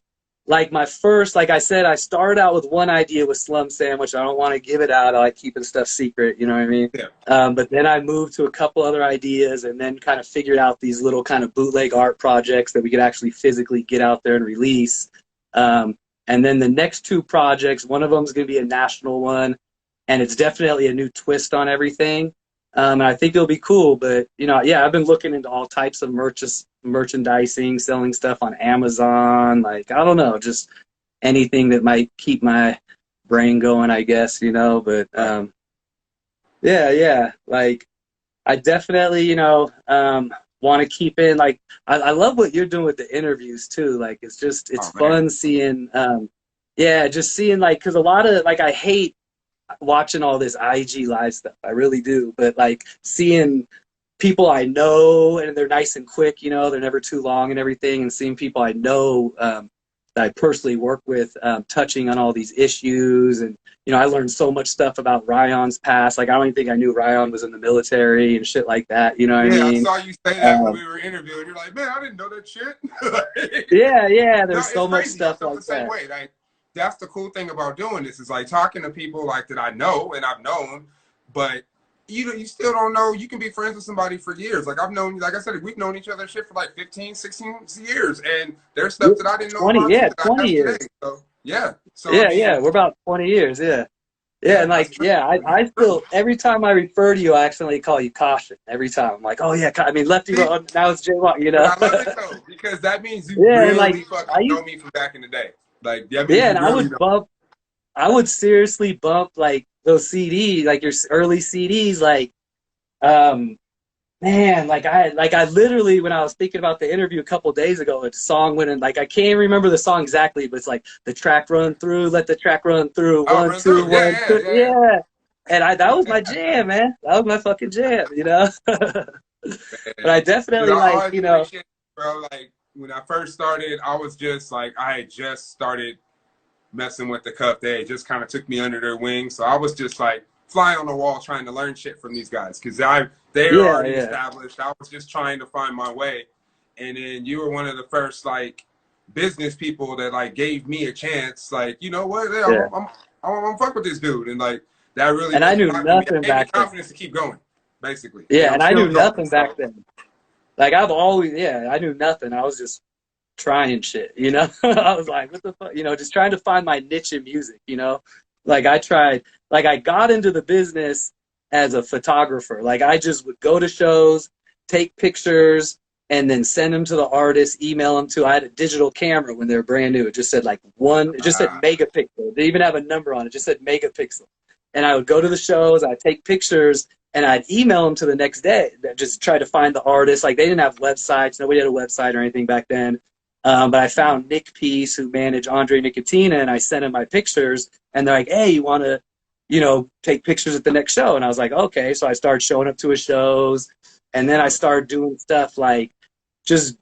Like like I said, I started out with one idea with Slum Sandwich. I don't want to give it out. I like keeping stuff secret. You know what I mean? Yeah. But then I moved to a couple other ideas, and then kind of figured out these little kind of bootleg art projects that we could actually physically get out there and release. And then the next two projects, one of them is going to be a national one, and it's definitely a new twist on everything. And I think it'll be cool. But I've been looking into all types of merchandising, selling stuff on Amazon. Like, I don't know, just anything that might keep my brain going, I guess. But yeah. Like, I definitely want to keep in. Like, I love what you're doing with the interviews too. Like, it's fun seeing. Just seeing, like, because a lot of, like, I hate watching all this IG live stuff. I really do. But like seeing people I know, and they're nice and quick, they're never too long and everything, and seeing people I know that I personally work with touching on all these issues. And I learned so much stuff about Ryan's past. Like, I don't even think I knew Ryan was in the military and shit like that. You know what I mean? I saw you say that when we were interviewing. You're like, man, I didn't know that shit. Yeah. There's so much stuff like the same that. way. Like, that's the cool thing about doing this, is like talking to people like that I know and I've known, but you still don't know. You can be friends with somebody for years. Like, I've known, like I said, we've known each other shit for like 15, 16 years, and there's stuff that I didn't know 20, about yeah, that 20 years. Today. So yeah. We're about 20 years. Yeah, and like, I still, every time I refer to you, I accidentally call you Caution. Every time I'm like, oh yeah, I mean, Lefty, now it's J-Walk, But I love it though, because that means you really fucking know me from back in the day. Like, and I would seriously bump like those CDs, like your early CDs, like, man, like I literally, when I was thinking about the interview a couple of days ago, a song went in, like, I can't remember the song exactly, but it's like, the track run through, let the track run through, one, two, one, two, yeah. And that was my jam, man. That was my fucking jam, But I definitely bro, like, when I first started, I was just like, I had just started messing with the cup. They just kind of took me under their wing. So I was just like fly on the wall trying to learn shit from these guys, because they were already established. I was just trying to find my way. And then you were one of the first like business people that like gave me a chance. Like, you know what? I'm fuck with this dude. And like, that really, and I knew nothing back then. Confidence to keep going, basically. Yeah, and I knew nothing back then. Like, I've always, I knew nothing. I was just trying shit, I was like, what the fuck, just trying to find my niche in music, Like, I tried, like, I got into the business, as a photographer. Like I just would go to shows, take pictures, and then send them to the artist, email them to. I had a digital camera when they were brand new. It just said like it just said megapixel. They didn't even have a number on it. It just said megapixel. And I would go to the shows, I'd take pictures, and I'd email them to the next day. Just try to find the artist. Like they didn't have websites. Nobody had a website or anything back then. But I found Nick Peace, who managed Andre Nicotina, and I sent him my pictures. And they're like, hey, you want to, take pictures at the next show? And I was like, okay. So I started showing up to his shows. And then I started doing stuff like just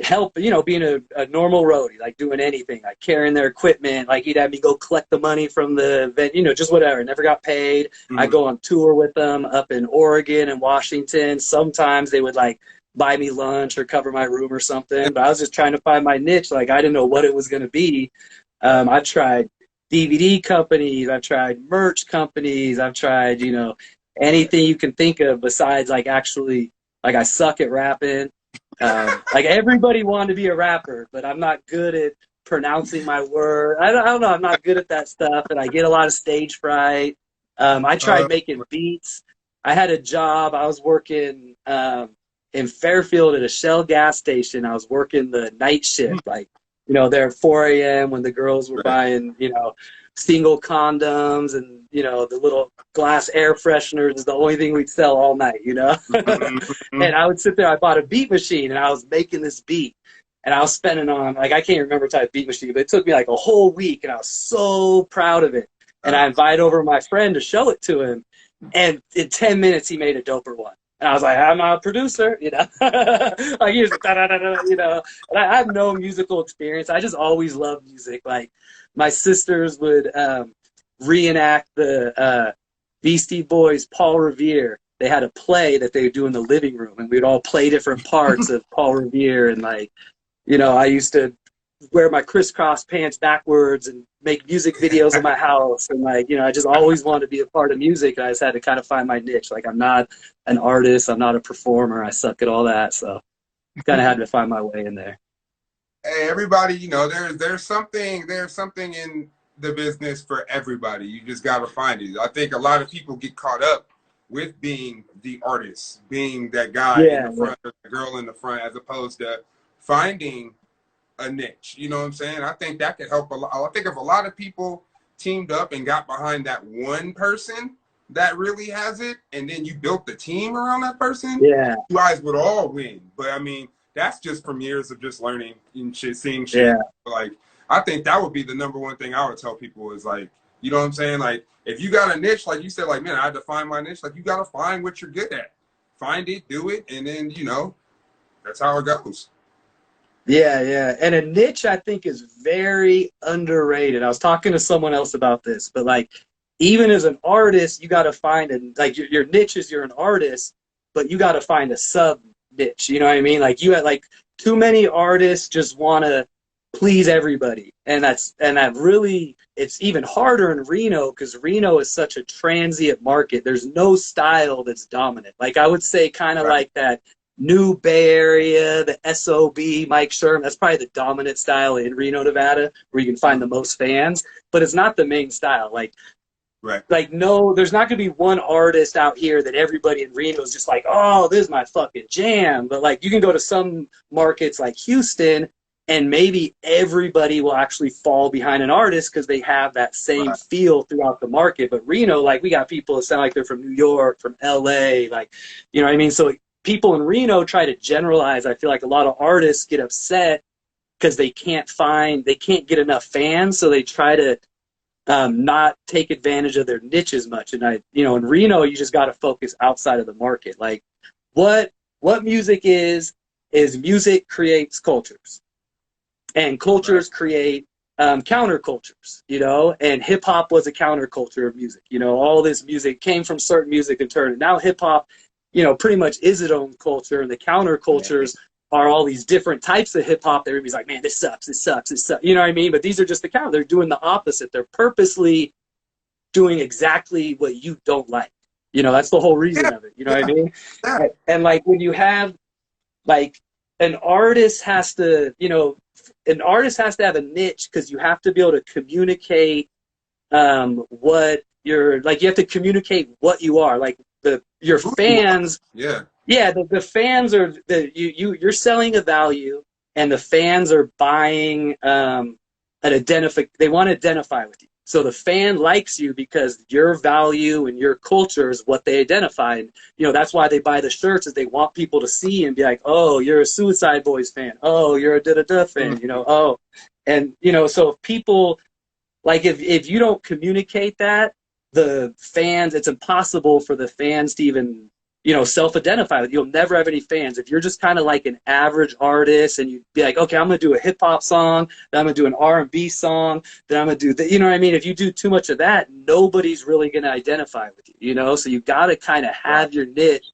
help, being a normal roadie, like doing anything, like carrying their equipment. Like he'd have me go collect the money from the event, just whatever. Never got paid. I go on tour with them up in Oregon and Washington. Sometimes they would like buy me lunch or cover my room or something. But I was just trying to find my niche. Like I didn't know what it was going to be. I tried DVD companies. I've tried merch companies. I've tried, anything you can think of besides like actually, like I suck at rapping. Like everybody wanted to be a rapper, but I'm not good at pronouncing my word. I don't know. I'm not good at that stuff, and I get a lot of stage fright. I tried making beats. I had a job. I was working in Fairfield at a Shell gas station. I was working the night shift, like there at 4 a.m. when the girls were buying single condoms and the little glass air fresheners is the only thing we'd sell all night, And I would sit there. I bought a beat machine and I was making this beat, and I was spending on, like, I can't remember the type of beat machine, but it took me like a whole week, and I was so proud of it. And I invited over my friend to show it to him, and in 10 minutes he made a doper one. And I was like, I'm not a producer, like he was like, da, da, da, da, And I have no musical experience. I just always loved music. Like my sisters would reenact the Beastie Boys' Paul Revere. They had a play that they would do in the living room, and we'd all play different parts of Paul Revere. And like, I used to wear my crisscross pants backwards and make music videos in my house. And like, I just always wanted to be a part of music. And I just had to kind of find my niche. Like I'm not an artist. I'm not a performer. I suck at all that. So kind of had to find my way in there. Hey, everybody, there's something in the business for everybody. You just got to find it. I think a lot of people get caught up with being the artist, being that guy in the front, or the girl in the front, as opposed to finding a niche. You know what I'm saying? I think that could help a lot. I think if a lot of people teamed up and got behind that one person that really has it, and then you built the team around that person, you guys would all win. But I mean, that's just from years of just learning and shit, seeing shit. Yeah. Like, I think that would be the number one thing I would tell people is like, you know what I'm saying? Like, if you got a niche, like you said, like, man, I had to find my niche. Like, you got to find what you're good at. Find it, do it, and then, that's how it goes. Yeah, yeah. And a niche, I think, is very underrated. I was talking to someone else about this, but like, even as an artist, you got to find like your niche is you're an artist, but you got to find a sub niche. You know what I mean? Like too many artists just want to please everybody, and that really, it's even harder in Reno because Reno is such a transient market. There's no style that's dominant. Like I would say, kind of like that new Bay Area, the SOB, Mike Sherman. That's probably the dominant style in Reno, Nevada, where you can find the most fans. But it's not the main style. Like no, there's not going to be one artist out here that everybody in Reno is just like, oh, this is my fucking jam. But like you can go to some markets like Houston, and maybe everybody will actually fall behind an artist because they have that same feel throughout the market. But Reno, like we got people that sound like they're from New York, from LA, like, you know what I mean? So people in Reno try to generalize. I feel like a lot of artists get upset because they can't get enough fans. So they try to not take advantage of their niche as much. And in Reno, you just got to focus outside of the market. Like what music is music creates cultures, and cultures create countercultures, and hip hop was a counterculture of music. All this music came from certain music and turned. Now hip hop, pretty much is its own culture, and the countercultures are all these different types of hip hop that everybody's like, man, this sucks, it sucks, it sucks. You know what I mean? But these are just the counter. They're doing the opposite. They're purposely doing exactly what you don't like. That's the whole reason of it. You know what I mean? And like when you have like an artist has to have a niche because you have to be able to communicate what you're like. You have to communicate what you are. Like your fans. Yeah. Yeah, the fans are you're selling a value, and the fans are buying they want to identify with you. So the fan likes you because your value and your culture is what they identify. And, you know, that's why they buy the shirts, is they want people to see and be like, oh, you're a Suicide Boys fan. Oh, you're a da-da-da fan, you know, oh. And, you know, so if people, like if you don't communicate that, the fans, it's impossible for the fans to even, you know, self-identify with. You'll never have any fans. If you're just kind of like an average artist and you'd be like, okay, I'm going to do a hip-hop song, then I'm going to do an R&B song, then I'm going to do, you know what I mean? If you do too much of that, nobody's really going to identify with you, you know? So you got to kind of have your niche,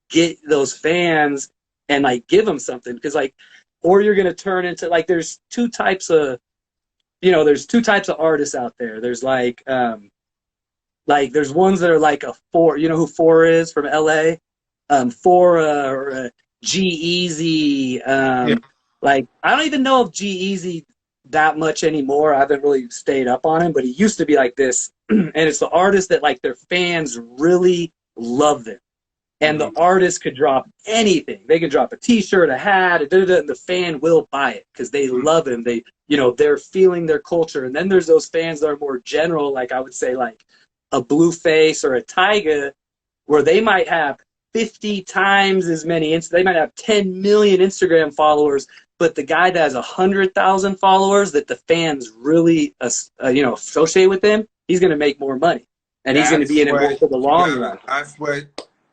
get those fans, and like give them something. Because like, or you're going to turn into, like, there's two types of artists out there. There's like there's ones that are like a Four, you know who Four is from LA? Four or G-Eazy. Like, I don't even know if G-Eazy that much anymore. I haven't really stayed up on him, but he used to be like this. And it's the artist that like their fans really love them. And the artist could drop anything. They could drop a T-shirt, a hat, and the fan will buy it because they love him. They, you know, they're feeling their culture. And then there's those fans that are more general, like I would say like a Blueface or a Tyga, where they might have 50 times as many, they might have 10 million Instagram followers, but the guy that has 100,000 followers that the fans really, you know, associate with him, he's going to make more money. And he's going to be in it for the long run.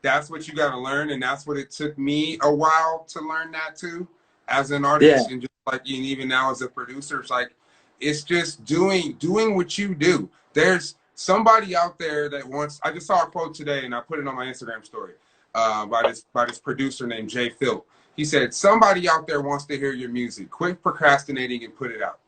That's what you got to learn, and that's what it took me a while to learn that too, as an artist, and just like, and even now as a producer, it's just doing what you do. There's somebody out there that wants. I just saw a quote today, and I put it on my Instagram story by this producer named Jay Phil. He said, "Somebody out there wants to hear your music. Quit procrastinating and put it out."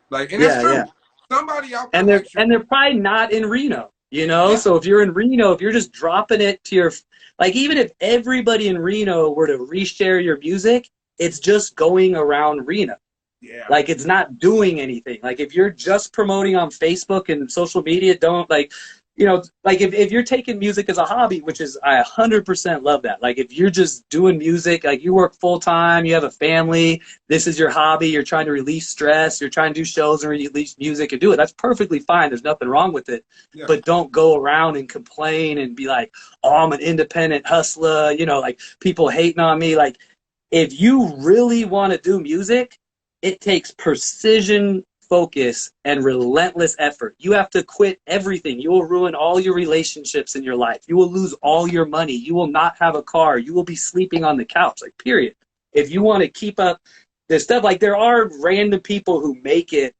Like, and it's true. Yeah. Somebody out there, and they're probably not in Reno. You know, so if you're in Reno, if you're just dropping it to your, like, even if everybody in Reno were to reshare your music, it's just going around Reno. Yeah. Like, it's not doing anything. Like, if you're just promoting on Facebook and social media, don't, like, you know, like if you're taking music as a hobby, which is, I 100% love that. Like, if you're just doing music, like you work full time, you have a family, this is your hobby, you're trying to release stress, you're trying to do shows and release music and do it. That's perfectly fine. There's nothing wrong with it. Yeah. But don't go around and complain and be like, oh, I'm an independent hustler, you know, like people hating on me. Like, if you really want to do music, it takes precision, focus, and relentless effort. You have to quit everything. You will ruin all your relationships in your life. You will lose all your money. You will not have a car. You will be sleeping on the couch, like, period. If you want to keep up this stuff, like, there are random people who make it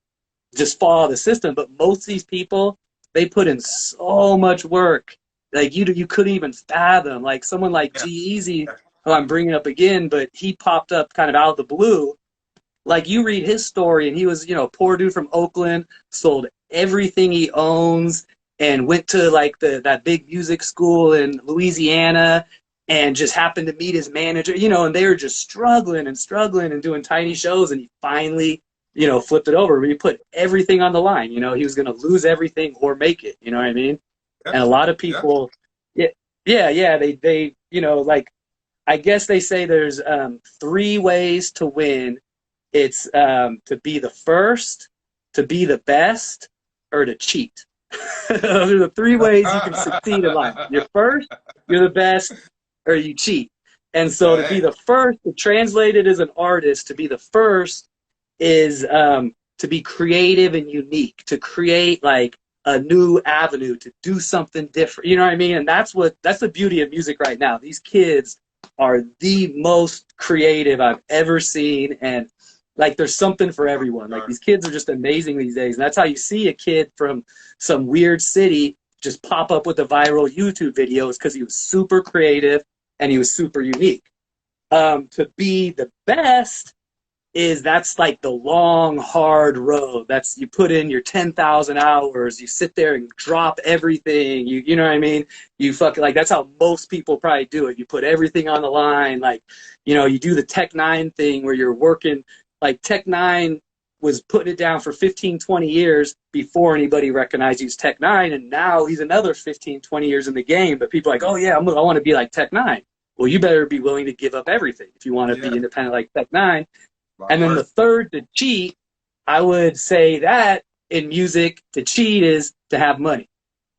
just follow the system, but most of these people, they put in so much work. Like, you couldn't even fathom. Like, someone like G-Eazy, who I'm bringing up again, but he popped up kind of out of the blue. Like, you read his story, and he was, you know, poor dude from Oakland, sold everything he owns, and went to, like, that big music school in Louisiana, and just happened to meet his manager, you know, and they were just struggling and doing tiny shows, and he finally, you know, flipped it over. He put everything on the line. You know, he was going to lose everything or make it, you know what I mean? And a lot of people, they, you know, like, I guess they say there's 3 ways to win. It's to be the first, to be the best, or to cheat. Those are the 3 ways you can succeed in life. You're first, you're the best, or you cheat. And so to be the first, to translate it as an artist, to be the first is to be creative and unique, to create like a new avenue, to do something different. You know what I mean? And that's the beauty of music right now. These kids are the most creative I've ever seen, and like, there's something for everyone. Like, these kids are just amazing these days. And that's how you see a kid from some weird city just pop up with a viral YouTube video, is because he was super creative and he was super unique. To be the best that's like the long, hard road. That's, you put in your 10,000 hours, you sit there and drop everything. You know what I mean? You fucking, like, that's how most people probably do it. You put everything on the line. Like, you know, you do the Tech 9 thing where you're working. Like, Tech 9 was putting it down for 15, 20 years before anybody recognized he was Tech Nine, and now he's another 15, 20 years in the game. But people are like, oh yeah, I want to be like Tech Nine. Well, you better be willing to give up everything if you want to be independent like Tech Nine. And then the third, to cheat, I would say that in music, to cheat is to have money.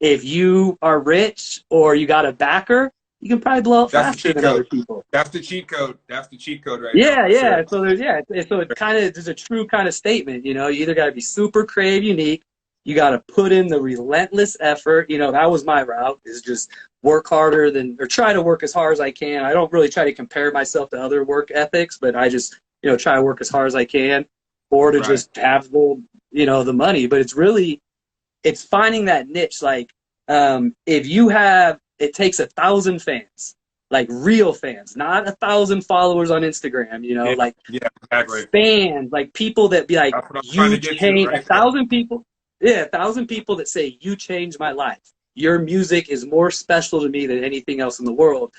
If you are rich or you got a backer, you can probably blow up faster than other people. That's the cheat code. That's the cheat code right now. Yeah. Sure. So there's a true kind of statement. You know, you either got to be super creative, unique. You got to put in the relentless effort. You know, that was my route, is just work harder or try to work as hard as I can. I don't really try to compare myself to other work ethics, but I just, you know, try to work as hard as I can, or to just have the money. But it's finding that niche. Like, if you have, it takes 1,000 fans, like real fans, not 1,000 followers on Instagram, you know, exactly. Fans, like people that be like, you change 1,000 people. Yeah, 1,000 people that say, you changed my life. Your music is more special to me than anything else in the world.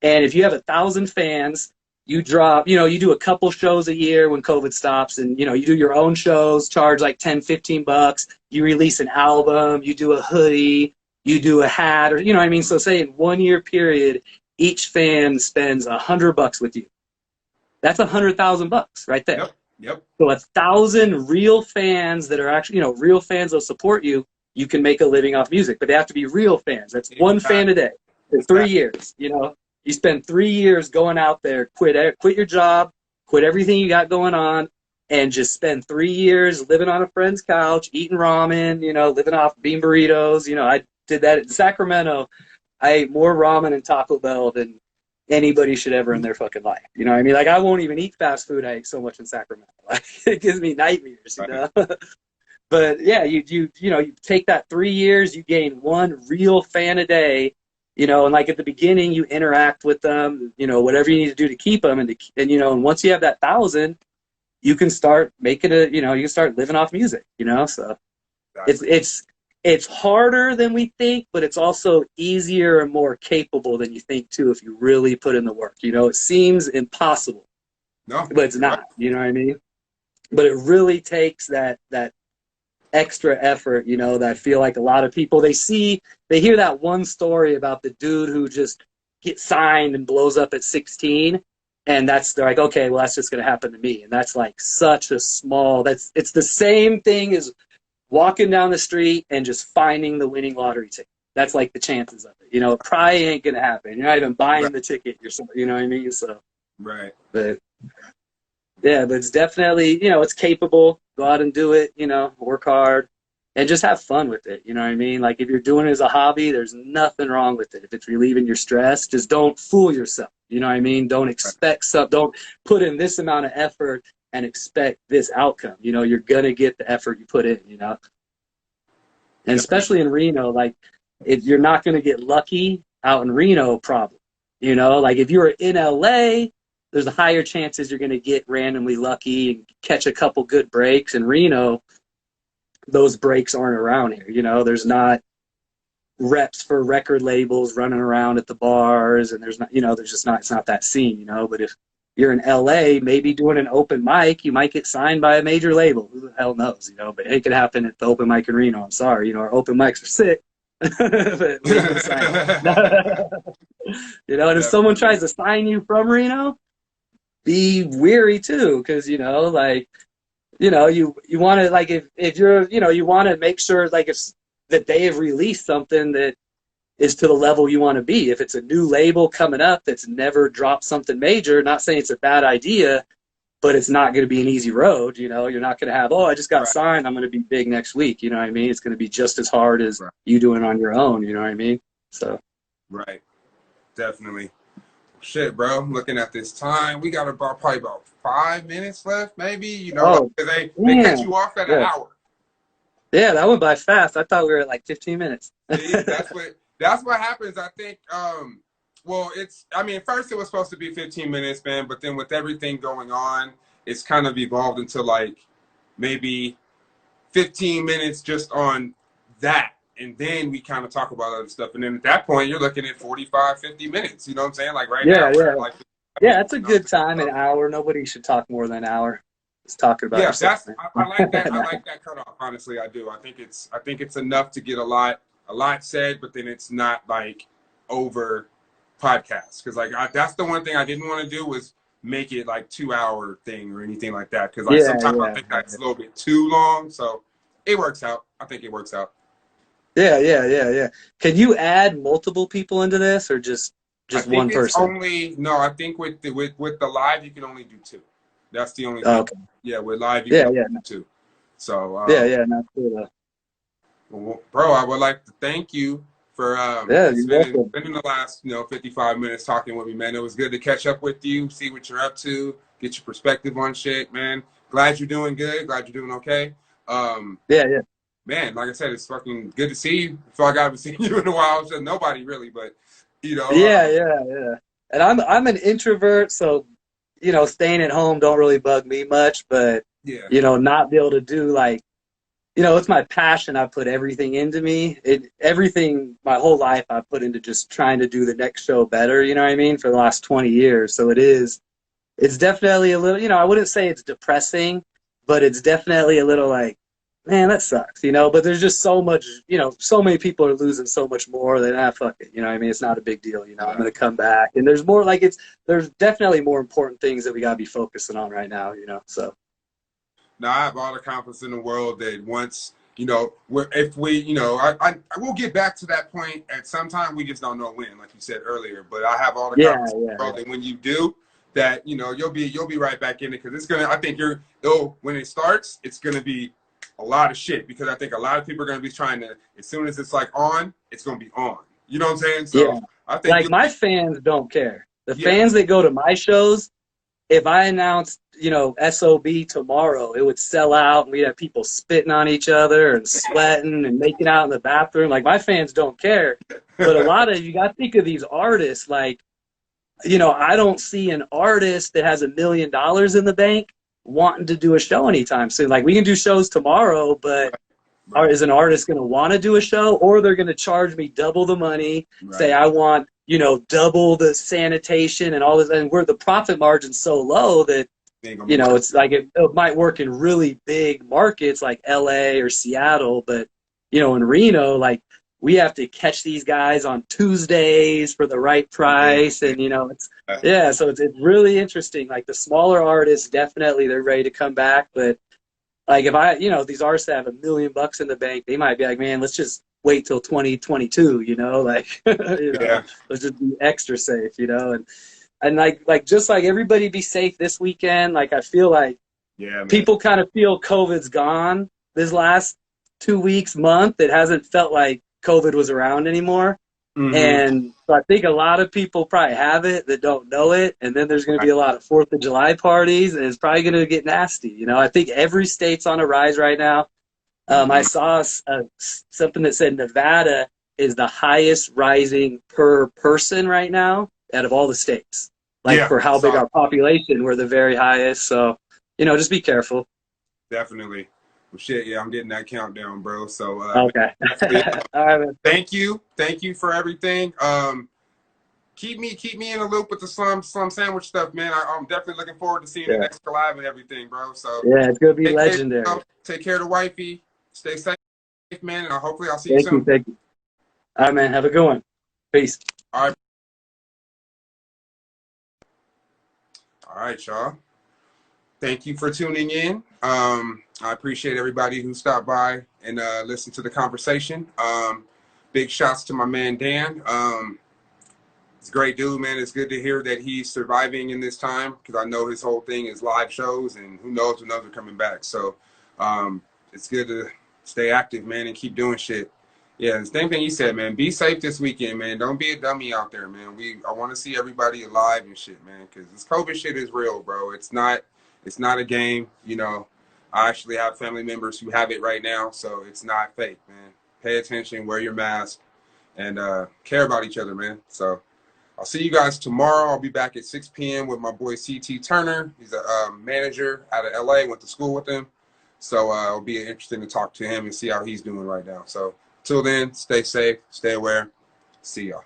And if you have 1,000 fans, you drop, you know, you do a couple shows a year when COVID stops, and, you know, you do your own shows, charge like 10, 15 bucks. You release an album, you do a hoodie, you do a hat, or, you know what I mean? So say in 1 year period, each fan spends $100 with you. That's $100,000 right there. Yep. So 1,000 real fans that are actually, you know, real fans that'll support you, you can make a living off music, but they have to be real fans. That's one fan a day for 3 years, you know? You spend 3 years going out there, quit your job, quit everything you got going on, and just spend 3 years living on a friend's couch, eating ramen, you know, living off bean burritos. You know, I did that in Sacramento. I ate more ramen and Taco Bell than anybody should ever in their fucking life. You know what I mean? Like, I won't even eat fast food. I ate so much in Sacramento. Like, it gives me nightmares, you know? But yeah, you take that 3 years, you gain one real fan a day, you know, and like at the beginning, you interact with them, you know, whatever you need to do to keep them. And you know, and once you have that 1,000, you can start making you can start living off music, you know? So it's harder than we think, but it's also easier and more capable than you think too, if you really put in the work. You know, it seems impossible, but it's not, you know what I mean? But it really takes that extra effort, you know, that I feel like a lot of people, they hear that one story about the dude who just gets signed and blows up at 16, and they're like, okay, well, that's just going to happen to me. And that's like such a it's the same thing as walking down the street and just finding the winning lottery ticket. That's like the chances of it, you know. It probably ain't going to happen. You're not even buying the ticket yourself, you know what I mean? So but yeah, but it's definitely, you know, it's capable. Go out and do it, you know, work hard, and just have fun with it. You know what I mean? Like, if you're doing it as a hobby, there's nothing wrong with it. If it's relieving your stress, just don't fool yourself. You know what I mean? Don't expect don't put in this amount of effort and expect this outcome. You know, you're going to get the effort you put in, you know? And especially in Reno, like, you're not going to get lucky out in Reno, probably. You know, like if you're in LA, there's a higher chances you're going to get randomly lucky and catch a couple good breaks. In Reno, those breaks aren't around here. You know, there's not reps for record labels running around at the bars, and there's not, you know, it's not that scene, you know. But if you're in LA, maybe doing an open mic, you might get signed by a major label. Who the hell knows, you know? But it could happen at the open mic in Reno. I'm sorry, you know, our open mics are sick. But you know, and if someone tries to sign you from Reno, be weary too, because, you know, like, you know, you want to, like, if you're, you know, you want to make sure, like, if that they have released something that is to the level you want to be. If it's a new label coming up that's never dropped something major, not saying it's a bad idea, but it's not going to be an easy road. You know, you're not going to have, I just got signed, I'm going to be big next week. You know what I mean? It's going to be just as hard as you doing on your own. You know what I mean? So. Right. Definitely. Shit, bro. I'm looking at this time. We got probably about 5 minutes left, maybe. You know, they cut you off at an hour. Yeah, that went by fast. I thought we were at like 15 minutes. See, that's what happens. I think. Well, first it was supposed to be 15 minutes, man. But then with everything going on, it's kind of evolved into like maybe 15 minutes just on that. And then we kind of talk about other stuff. And then at that point, you're looking at 45, 50 minutes. You know what I'm saying? Like now. Yeah, that's a good time, an hour. Nobody should talk more than an hour. Just talking about Yeah, yourself, man. I like that. I like that cutoff. Honestly, I do. I think it's enough to get a lot said, but then it's not like over podcast. Because like that's the one thing I didn't want to do was make it like 2 hour thing or anything like that. Because like Yeah, sometimes I yeah, think that's a little bit too long. So it works out. I think it works out. yeah. Can you add multiple people into this, or I just think one it's person? only no. I think with the live you can only do two. That's the only Oh, thing. okay. Yeah, with live you can Yeah, only yeah, do two. So yeah. Not cool. well, bro, I would like to thank you for Yeah, you're welcome. spending the last 55 minutes talking with me, man. It was good to catch up with you, see what you're up to, get your perspective on shit, man. Glad you're doing good. Glad you're doing okay. Um, Yeah. Man, like I said, it's fucking good to see you. I feel like I haven't seen you in a while. So nobody really, but you know, Yeah. And I'm an introvert, so staying at home don't really bug me much. But yeah, not be able to do like it's my passion. I put everything into me. Everything my whole life I put into just trying to do the next show better. You know what I mean? For the last 20 years, so it's definitely a little. I wouldn't say it's depressing, but it's definitely a little like, man, that sucks, But there's just so much, so many people are losing so much more than fuck it, what I mean? It's not a big deal, I'm gonna come back, and there's more like there's definitely more important things that we gotta be focusing on right now, So now I have all the confidence in the world that once if we, I will get back to that point at some time. We just don't know when, like you said earlier. But I have all the yeah, confidence in the world that when you do, that you'll be right back in it because it's gonna. I think when it starts, it's gonna be a lot of shit because I think a lot of people are gonna be trying to. As soon as it's like on, it's gonna be on. You know what I'm saying? yeah. So I think Like my fans don't care. The yeah, fans that go to my shows, if I announced, SOB tomorrow, it would sell out and we'd have people spitting on each other and sweating and making out in the bathroom. Like my fans don't care. But a lot of you got to think of these artists like, I don't see an artist that has $1 million in the bank wanting to do a show anytime soon. Like we can do shows tomorrow, but is an artist going to want to do a show, or they're going to charge me double the money, say I want, double the sanitation and all this, and where the profit margin's so low that, it's like it might work in really big markets like LA or Seattle, but, in Reno, like we have to catch these guys on Tuesdays for the right price. And, so it's really interesting. Like the smaller artists, definitely they're ready to come back. But like if these artists that have $1 million in the bank, they might be like, man, let's just wait till 2022, like, let's just be extra safe, and like just like everybody be safe this weekend. Like I feel like people kind of feel COVID's gone this last 2 weeks, month. It hasn't felt like COVID was around anymore. Mm-hmm. And so I think a lot of people probably have it that don't know it. And then there's going to be a lot of 4th of July parties, and it's probably going to get nasty. I think every state's on a rise right now. I saw something that said Nevada is the highest rising per person right now out of all the states. Like for how big our population, we're the very highest. So, just be careful. Definitely. Well, shit, yeah, I'm getting that countdown, bro. So, okay. All right, man. Thank you for everything. Keep me in the loop with the slum sandwich stuff, man. I'm definitely looking forward to seeing the next collab and everything, bro. So yeah, it's gonna be legendary. Take care of the wifey. Stay safe, man, and hopefully I'll see you soon. Thank you. All right, man. Have a good one. Peace. All right, y'all. Thank you for tuning in. I appreciate everybody who stopped by and listened to the conversation. Big shouts to my man Dan. He's a great dude, man. It's good to hear that he's surviving in this time because I know his whole thing is live shows, and who knows when those are coming back. So it's good to stay active, man, and keep doing shit. Yeah, the same thing you said, man. Be safe this weekend, man. Don't be a dummy out there, man. I want to see everybody alive and shit, man, because this COVID shit is real, bro. It's not a game, I actually have family members who have it right now, so it's not fake, man. Pay attention, wear your mask, and care about each other, man. So I'll see you guys tomorrow. I'll be back at 6 p.m. with my boy CT Turner. He's a manager out of LA, went to school with him. So it'll be interesting to talk to him and see how he's doing right now. So till then, stay safe, stay aware. See y'all.